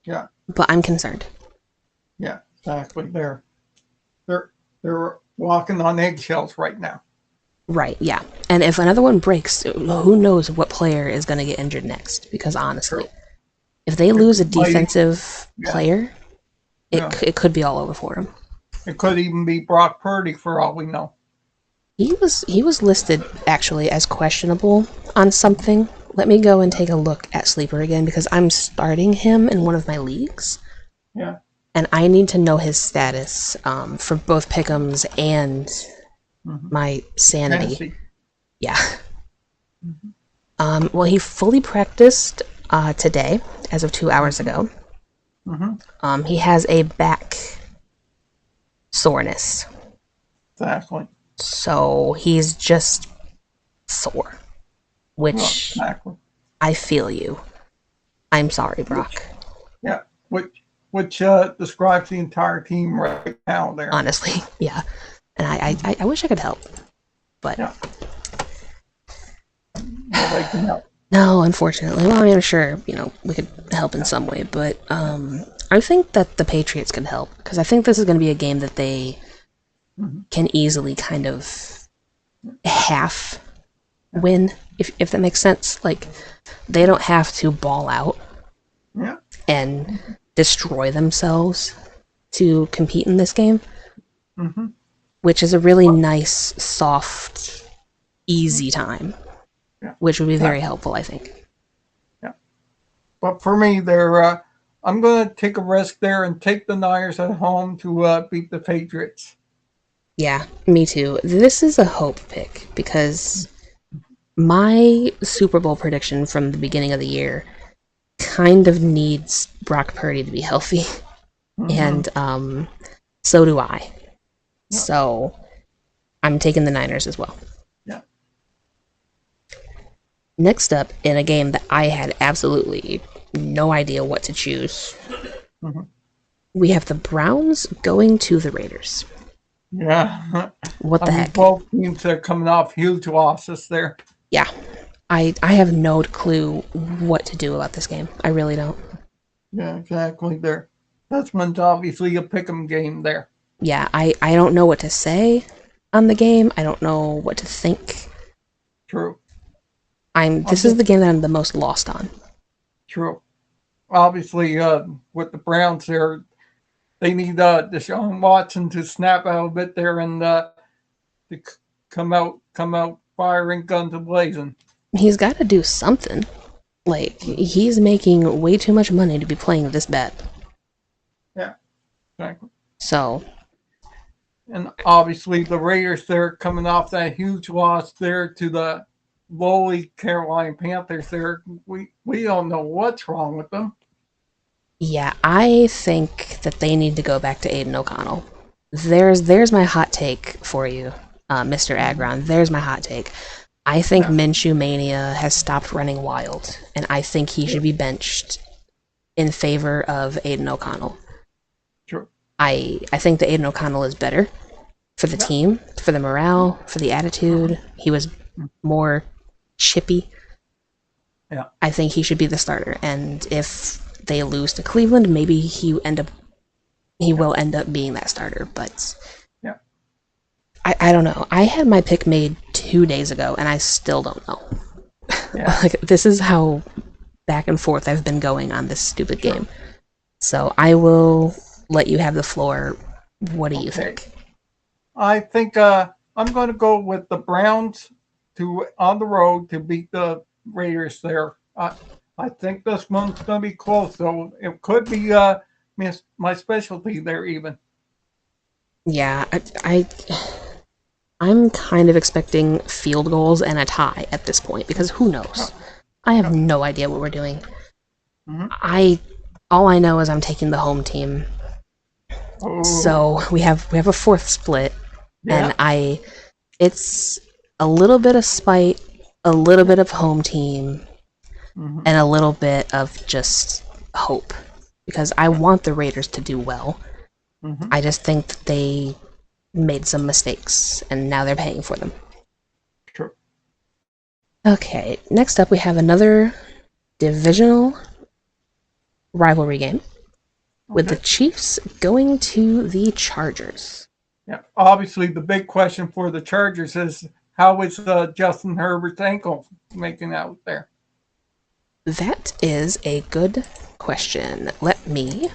Yeah. But I'm concerned. Yeah, exactly. They're walking on eggshells right now. Right, yeah. And if another one breaks, who knows what player is going to get injured next? Because honestly, if they lose a defensive player, it could be all over for them. It could even be Brock Purdy for all we know. He was listed actually as questionable on something. Let me go and take a look at Sleeper again, because I'm starting him in one of my leagues. Yeah. And I need to know his status for both Pickems and my sanity. Fantasy. Yeah. Well, he fully practiced today, as of 2 hours ago. He has a back soreness. Exactly. So he's just sore, which I feel you. I'm sorry, Brock. Yeah, which describes the entire team right now there. Honestly, yeah. And I wish I could help, but well, they can help. No, unfortunately. Well, I mean, I'm sure, we could help in some way, but I think that the Patriots could help, because I think this is going to be a game that they can easily kind of half win, if that makes sense. Like, they don't have to ball out and destroy themselves to compete in this game, which is a really nice, soft, easy time. Which would be very helpful, I think. Yeah. But for me, I'm going to take a risk there and take the Niners at home to beat the Patriots. Yeah, me too. This is a hope pick, because my Super Bowl prediction from the beginning of the year kind of needs Brock Purdy to be healthy. And so do I. So I'm taking the Niners as well. Next up, in a game that I had absolutely no idea what to choose, we have the Browns going to the Raiders. Yeah. What the heck? Both teams are coming off huge losses there. Yeah. I have no clue what to do about this game. I really don't. Yeah, exactly there. This one's obviously a pick'em game there. Yeah, I don't know what to say on the game. I don't know what to think. True. This is the game that I'm the most lost on. True. Obviously, with the Browns there, they need Deshaun Watson to snap out a bit there and to come out firing guns a blazing. He's got to do something. Like, he's making way too much money to be playing this bad. Yeah, exactly. So, and obviously the Raiders they're coming off that huge loss there to the lowly Carolina Panthers there. We don't know what's wrong with them. yeah, I think that they need to go back to Aiden O'Connell. There's my hot take for you, Mr. Agron. There's my hot take. I think Minshew Mania has stopped running wild, and I think he should be benched in favor of Aiden O'Connell. Sure. I think that Aiden O'Connell is better for the team, for the morale, for the attitude. He was more chippy. Yeah. I think he should be the starter, and if they lose to Cleveland, maybe he will end up being that starter, but I don't know. I had my pick made 2 days ago, and I still don't know. Yeah. Like, this is how back and forth I've been going on this stupid game. So I will let you have the floor. What do you think? I think I'm going to go with the Browns on the road to beat the Raiders there. I think this one's going to be close, so it could be my specialty there even. Yeah, I'm kind of expecting field goals and a tie at this point, because who knows? I have no idea what we're doing. All I know is I'm taking the home team. Oh. So we have a fourth split, and it's a little bit of spite, a little bit of home team, and a little bit of just hope, because I want the Raiders to do well. I just think that they made some mistakes, and now they're paying for them. Sure. Okay, next up we have another divisional rivalry game with the Chiefs going to the Chargers. Yeah, obviously the big question for the Chargers is how is Justin Herbert's ankle making out there? That is a good question. Let me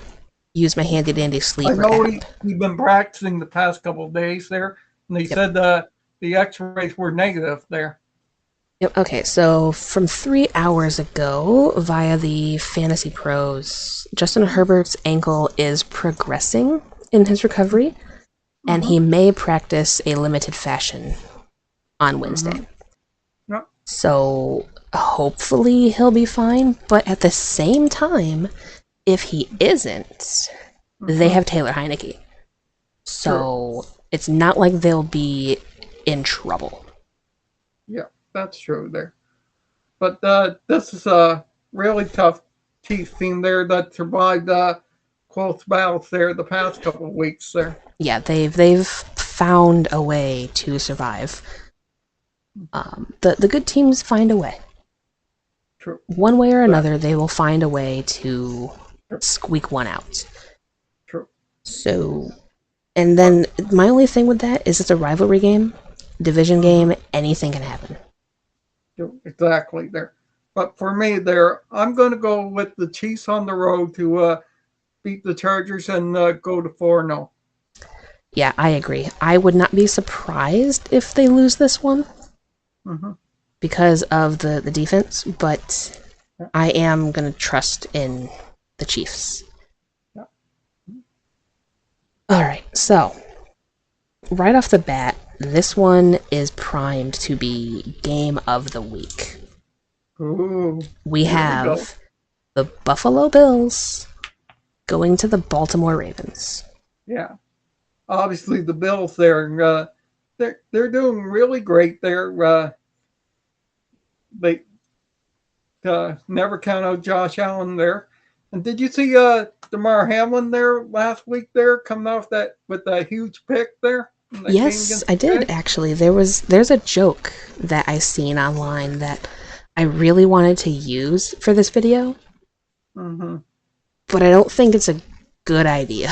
use my handy dandy sleeper I know app. He's been practicing the past couple of days there, and they said the X-rays were negative there. Yep. Okay, so from 3 hours ago, via the Fantasy Pros, Justin Herbert's ankle is progressing in his recovery, and he may practice a limited fashion on Wednesday. Yep. So hopefully he'll be fine, but at the same time, if he isn't, they have Taylor Heineke. So it's not like they'll be in trouble. Yeah, that's true there. But this is a really tough Chiefs team there that survived close battles there the past couple of weeks there. Yeah, they've found a way to survive. The good teams find a way. True. One way or another, they will find a way to squeak one out. True. So, and then my only thing with that is it's a rivalry game, division game, anything can happen. Exactly there. But for me there, I'm going to go with the Chiefs on the road to beat the Chargers and go to 4-0. Yeah, I agree. I would not be surprised if they lose this one because of the defense, but I am going to trust in the Chiefs. Yeah. All right, so right off the bat, this one is primed to be game of the week. Ooh, we have the Buffalo Bills going to the Baltimore Ravens. Yeah. Obviously, the Bills they're doing really great there. They never count out Josh Allen there. And did you see DeMar Hamlin there last week there coming off that with a huge pick there? Yes, I did actually. There's a joke that I seen online that I really wanted to use for this video. But but I don't think it's a good idea.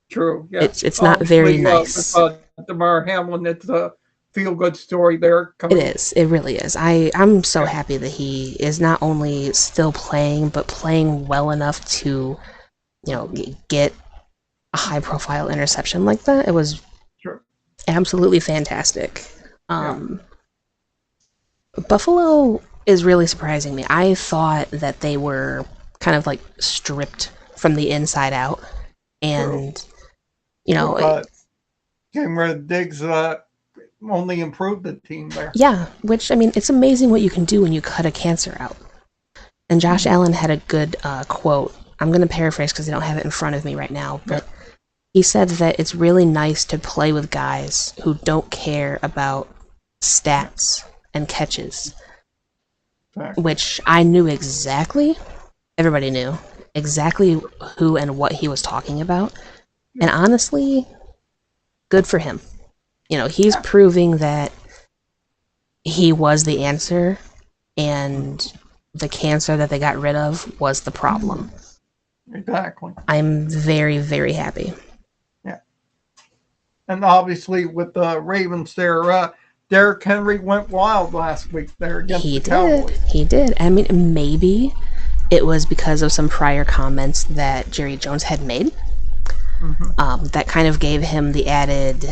True. Yeah. It's not very nice. With Damar Hamlin, it's a feel-good story there. It is. It really is. I'm so happy that he is not only still playing, but playing well enough to, get a high-profile interception like that. It was absolutely fantastic. Buffalo is really surprising me. I thought that they were kind of like stripped from the inside out, and Cameron Diggs only improved the team there. Yeah, which, I mean, it's amazing what you can do when you cut a cancer out. And Josh Allen had a good quote. I'm going to paraphrase because I don't have it in front of me right now, but he said that it's really nice to play with guys who don't care about stats and catches, which I knew exactly, everybody knew exactly who and what he was talking about. And honestly, good for him. He's proving that he was the answer, and the cancer that they got rid of was the problem. Exactly. I'm very, very happy. Yeah. And obviously with the Ravens there, Derrick Henry went wild last week there against the Cowboys. He did. I mean, maybe it was because of some prior comments that Jerry Jones had made. That kind of gave him the added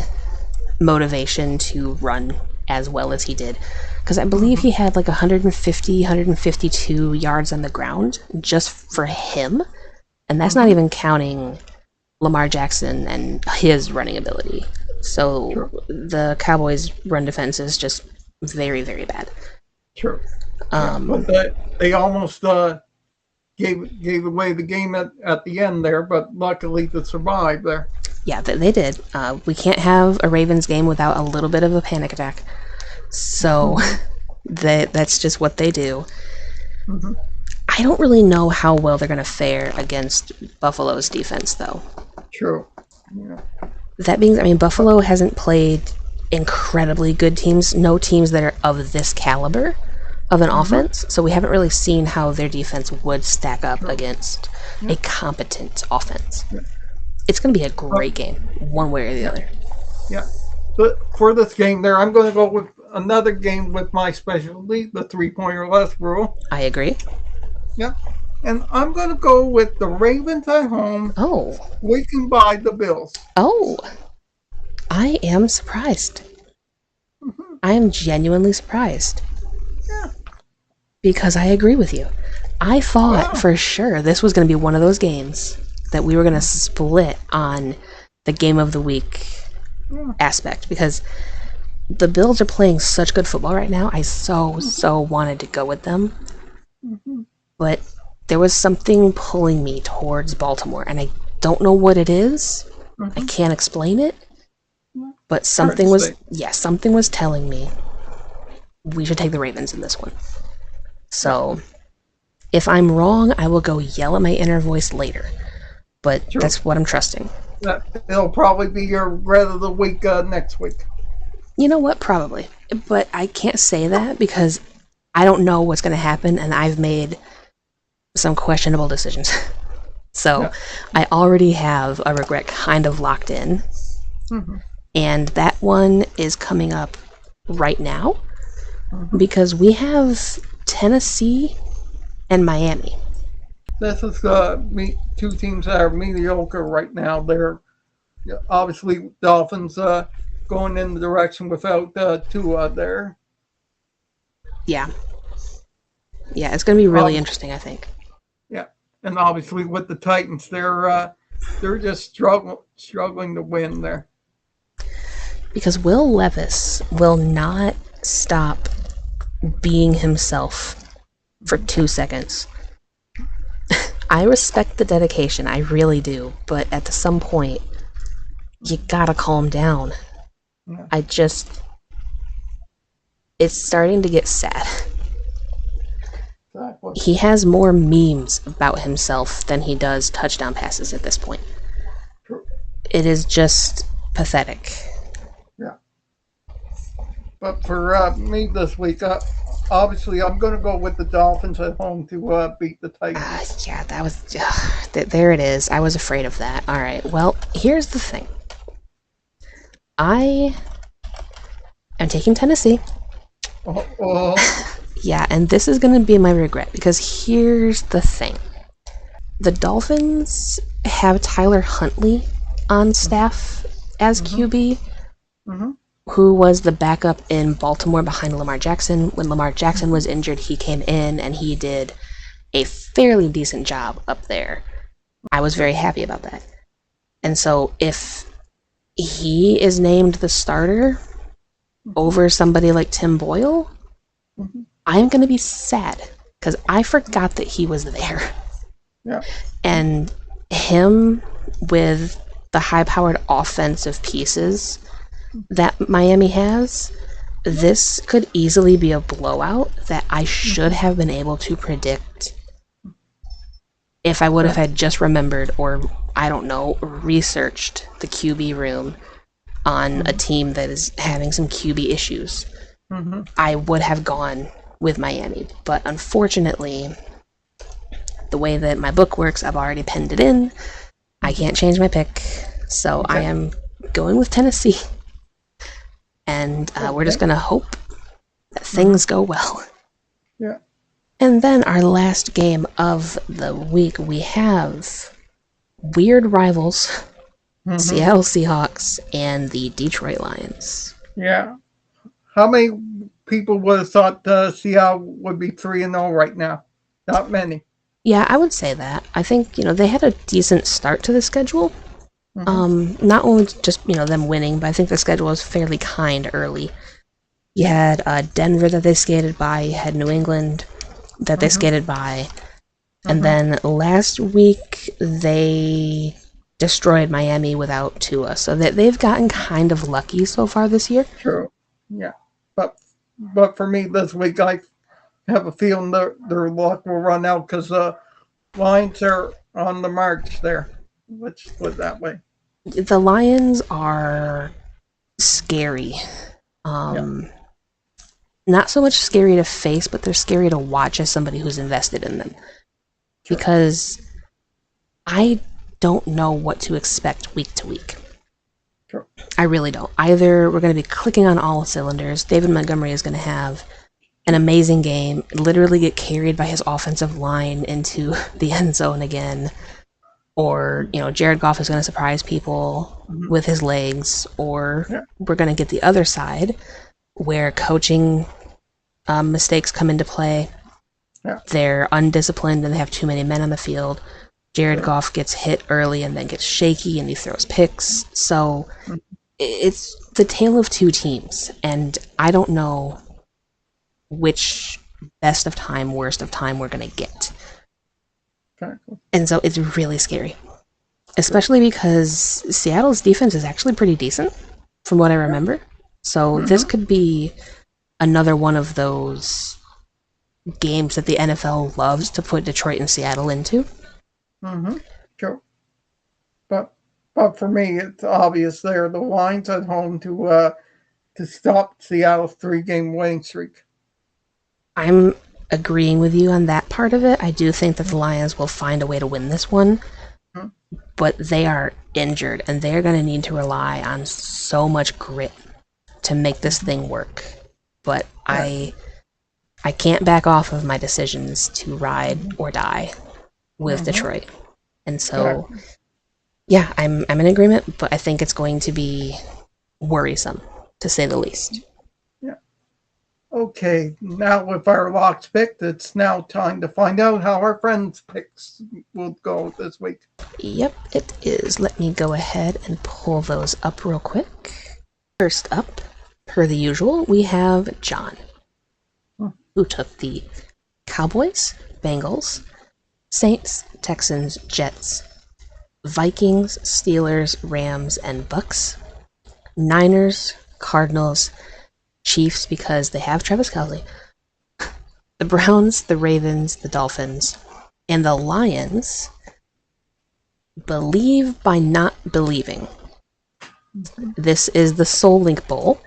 motivation to run as well as he did, because I believe he had like 152 yards on the ground just for him, and that's not even counting Lamar Jackson and his running ability. So the Cowboys' run defense is just very, very bad. True. But they almost gave away the game at the end there, but luckily to survive there. Yeah, they did. We can't have a Ravens game without a little bit of a panic attack. So that's just what they do. I don't really know how well they're going to fare against Buffalo's defense, though. True. Yeah. That being, I mean, Buffalo hasn't played incredibly good teams, no teams that are of this caliber of an offense, so we haven't really seen how their defense would stack up against a competent offense. It's going to be a great game, one way or the other. Yeah. But for this game there, I'm going to go with another game with my specialty, the 3-point or less rule. I agree. Yeah. And I'm going to go with the Ravens at home. Oh. We can buy the Bills. Oh. I am surprised. I am genuinely surprised. Yeah. Because I agree with you. I thought for sure this was going to be one of those games that we were going to split on the game of the week aspect, because the Bills are playing such good football right now. I so wanted to go with them. But there was something pulling me towards Baltimore, and I don't know what it is. I can't explain it. But something was telling me we should take the Ravens in this one. So if I'm wrong, I will go yell at my inner voice later. But that's what I'm trusting. It'll probably be your bread of the week next week. You know what? Probably. But I can't say that because I don't know what's going to happen, and I've made some questionable decisions. So I already have a regret kind of locked in. And that one is coming up right now because we have Tennessee and Miami. This is two teams that are mediocre right now. They're obviously Dolphins going in the direction without Tua there. Yeah, it's going to be really interesting, I think. Yeah, and obviously with the Titans, they're just struggling to win there. Because Will Levis will not stop being himself for 2 seconds. I respect the dedication, I really do, but at some point, you gotta calm down. It's starting to get sad. Exactly. He has more memes about himself than he does touchdown passes at this point. True. It is just pathetic. Yeah. But for me this week, obviously, I'm going to go with the Dolphins at home to beat the Titans. Yeah, that was... there it is. I was afraid of that. Alright, well, here's the thing. I am taking Tennessee. Yeah, and this is going to be my regret, because here's the thing. The Dolphins have Tyler Huntley on staff as QB, who was the backup in Baltimore behind Lamar Jackson. When Lamar Jackson was injured, he came in and he did a fairly decent job up there. I was very happy about that. And so if he is named the starter over somebody like Tim Boyle, I'm going to be sad because I forgot that he was there. Yeah. And him with the high-powered offensive pieces that Miami has, this could easily be a blowout that I should have been able to predict if I would have had just remembered, or I don't know, researched the QB room on a team that is having some QB issues. I would have gone with Miami, but unfortunately, the way that my book works, I've already penned it in. I can't change my pick, so I am going with Tennessee. And we're just going to hope that things go well. Yeah. And then our last game of the week, we have weird rivals, Seattle Seahawks and the Detroit Lions. Yeah. How many people would have thought Seattle would be 3-0 right now? Not many. Yeah, I would say that. I think, they had a decent start to the schedule. Not only just, them winning, but I think the schedule was fairly kind early. You had Denver that they skated by, you had New England that they skated by, and then last week they destroyed Miami without Tua, so they've gotten kind of lucky so far this year. True. Yeah. But for me this week, I have a feeling their luck will run out because Lions are on the march there. Let's put it that way. The Lions are scary. Not so much scary to face, but they're scary to watch as somebody who's invested in them. Sure. Because I don't know what to expect week to week. Sure. I really don't. Either we're going to be clicking on all cylinders, David Montgomery is going to have an amazing game, literally get carried by his offensive line into the end zone again, or Jared Goff is going to surprise people with his legs, or we're going to get the other side where coaching mistakes come into play. They're undisciplined and they have too many men on the field. Jared Goff gets hit early and then gets shaky and he throws picks. So it's the tale of two teams, and I don't know which best of time, worst of time we're going to get. And so it's really scary. Especially because Seattle's defense is actually pretty decent, from what I remember. So this could be another one of those games that the NFL loves to put Detroit and Seattle into. Sure. But for me, it's obvious there. The Lions at home to stop Seattle's 3-game winning streak. I'm agreeing with you on that part of it. I do think that the Lions will find a way to win this one, but they are injured, and they're going to need to rely on so much grit to make this thing work. But I can't back off of my decisions to ride or die with Detroit. And so, yeah, I'm in agreement, but I think it's going to be worrisome, to say the least. Okay, now with our locks picked, it's now time to find out how our friends' picks will go this week. Yep, it is. Let me go ahead and pull those up real quick. First up, per the usual, we have John, who took the Cowboys, Bengals, Saints, Texans, Jets, Vikings, Steelers, Rams, and BUCS, Niners, Cardinals, Chiefs because they have Travis Kelce, the Browns, the Ravens, the Dolphins, and the Lions believe by not believing. This is the Soul Link Bowl,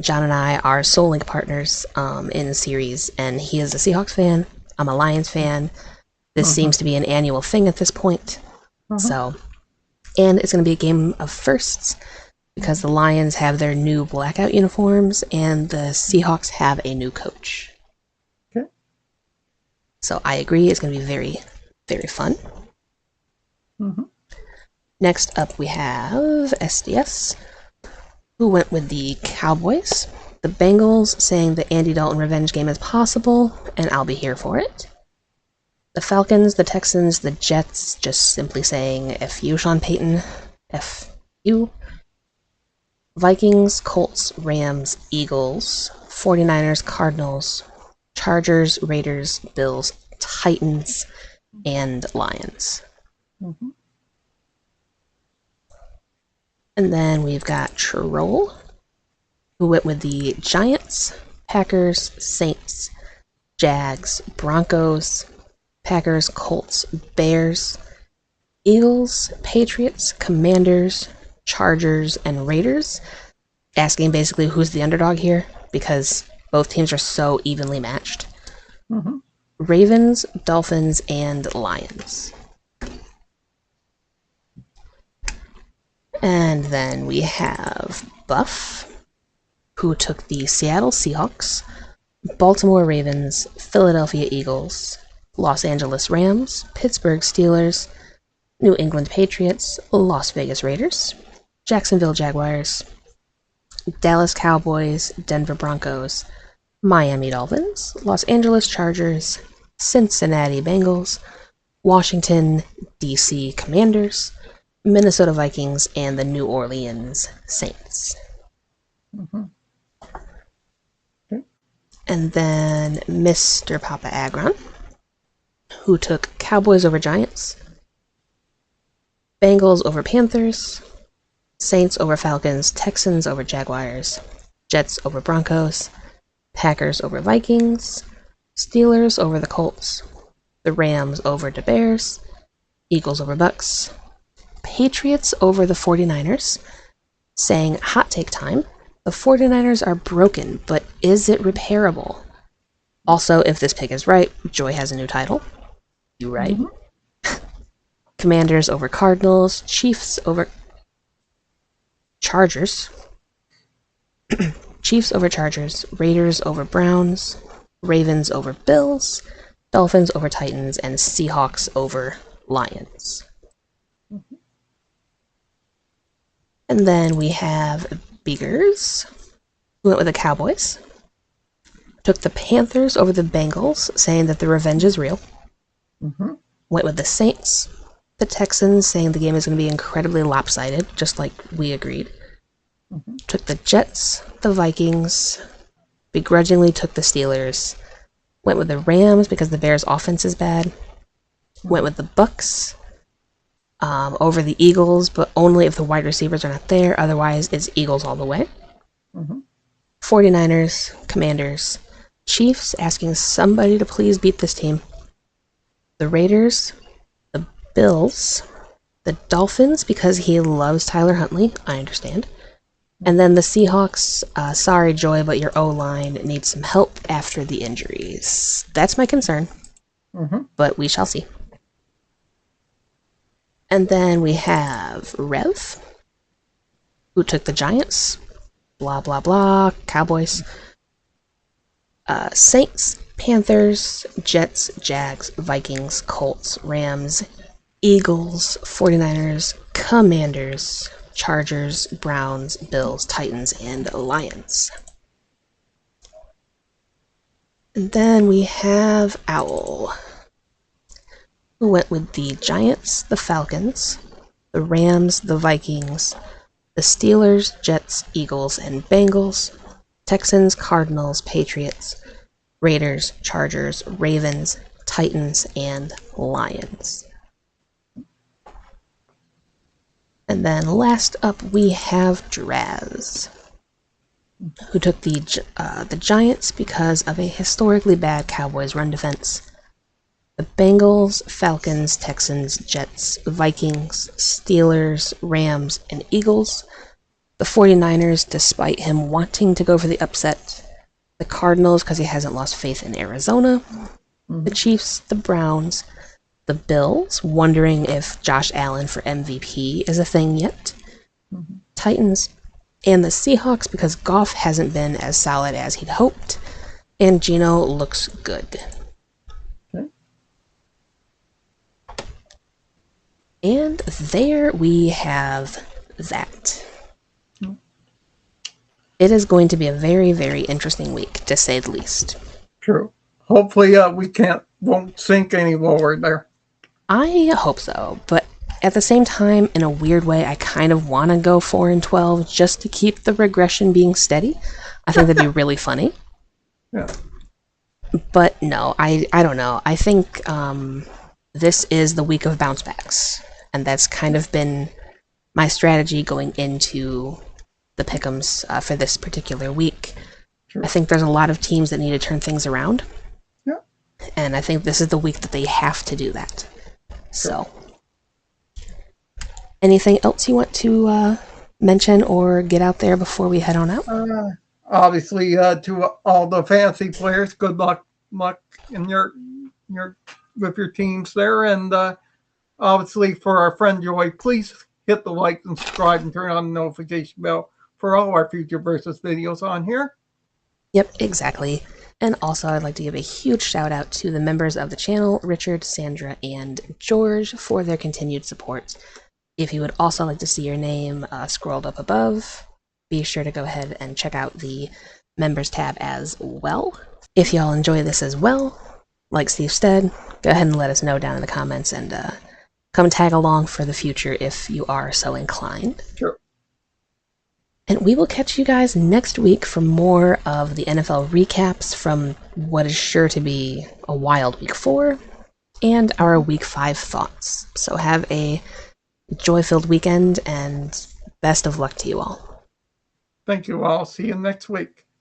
John and I are Soul Link partners in the series, and he is a Seahawks fan. I'm a Lions fan. This seems to be an annual thing at this point. So, and it's going to be a game of firsts because the Lions have their new blackout uniforms and the Seahawks have a new coach. Okay. So I agree, it's going to be very, very fun. Next up we have SDS, who went with the Cowboys. The Bengals saying the Andy Dalton revenge game is possible, and I'll be here for it. The Falcons, the Texans, the Jets, just simply saying F you, Sean Payton, F you. Vikings, Colts, Rams, Eagles, 49ers, Cardinals, Chargers, Raiders, Bills, Titans, and Lions. And then we've got Troll, who went with the Giants, Packers, Saints, Jags, Broncos, Packers, Colts, Bears, Eagles, Patriots, Commanders, Chargers, and Raiders, asking basically who's the underdog here, because both teams are so evenly matched. Ravens, Dolphins, and Lions. And then we have Buff, who took the Seattle Seahawks, Baltimore Ravens, Philadelphia Eagles, Los Angeles Rams, Pittsburgh Steelers, New England Patriots, Las Vegas Raiders, Jacksonville Jaguars, Dallas Cowboys, Denver Broncos, Miami Dolphins, Los Angeles Chargers, Cincinnati Bengals, Washington, D.C. Commanders, Minnesota Vikings, and the New Orleans Saints. And then Mr. Papa Agron, who took Cowboys over Giants, Bengals over Panthers, Saints over Falcons, Texans over Jaguars, Jets over Broncos, Packers over Vikings, Steelers over the Colts, the Rams over the Bears, Eagles over BUCS, Patriots over the 49ers, saying hot take time, the 49ers are broken, but is it repairable? Also, if this pick is right, Joy has a new title. You right. Commanders over Cardinals, Chiefs over Chargers, Chiefs over Chargers, Raiders over Browns, Ravens over Bills, Dolphins over Titans, and Seahawks over Lions. And then we have Beegers, who went with the Cowboys, took the Panthers over the Bengals, saying that the revenge is real. Went with the Saints, the Texans, saying the game is going to be incredibly lopsided, just like we agreed. Took the Jets, the Vikings, begrudgingly took the Steelers, went with the Rams because the Bears' offense is bad, went with the Bucks over the Eagles, but only if the wide receivers are not there, otherwise it's Eagles all the way. 49ers, Commanders, Chiefs, asking somebody to please beat this team. The Raiders, the Bills, the Dolphins, because he loves Tyler Huntley, I understand. And then the Seahawks, sorry Joy, but your O-line needs some help after the injuries. That's my concern, but we shall see. And then we have Rev, who took the Giants, blah, blah, blah, Cowboys, Saints, Panthers, Jets, Jags, Vikings, Colts, Rams, Eagles, 49ers, Commanders, Chargers, Browns, Bills, Titans, and Lions. And then we have Owl, who went with the Giants, the Falcons, the Rams, the Vikings, the Steelers, Jets, Eagles, and Bengals, Texans, Cardinals, Patriots, Raiders, Chargers, Ravens, Titans, and Lions. And then last up we have Draz, who took the Giants because of a historically bad Cowboys run defense. The Bengals, Falcons, Texans, Jets, Vikings, Steelers, Rams, and Eagles. The The 49ers, despite him wanting to go for the upset. The Cardinals, because he hasn't lost faith in Arizona. The Chiefs, the Browns, the Bills, wondering if Josh Allen for MVP is a thing yet. Titans, and the Seahawks, because Goff hasn't been as solid as he'd hoped. And Geno looks good. Okay. And there we have that. It is going to be a very, very interesting week, to say the least. True. Hopefully we won't sink any lower there. I hope so, but at the same time, in a weird way, I kind of want to go 4-12 just to keep the regression being steady. I think that'd be really funny. Yeah. But no, I don't know. I think this is the week of bounce backs, and that's kind of been my strategy going into the Pickems for this particular week. Sure. I think there's a lot of teams that need to turn things around. Yeah. And I think this is the week that they have to do that. So, anything else you want to mention or get out there before we head on out? Obviously, to all the fantasy players, good luck in with your teams there, and obviously for our friend Joy, please hit the like and subscribe and turn on the notification bell for all our future versus videos on here. Yep, exactly. And also, I'd like to give a huge shout out to the members of the channel, Richard, Sandra, and George, for their continued support. If you would also like to see your name scrolled up above, be sure to go ahead and check out the members tab as well. If y'all enjoy this as well, like Steve said, go ahead and let us know down in the comments and come tag along for the future if you are so inclined. Sure. And we will catch you guys next week for more of the NFL recaps from what is sure to be a wild week 4 and our week 5 thoughts. So have a joy-filled weekend and best of luck to you all. Thank you all. See you next week.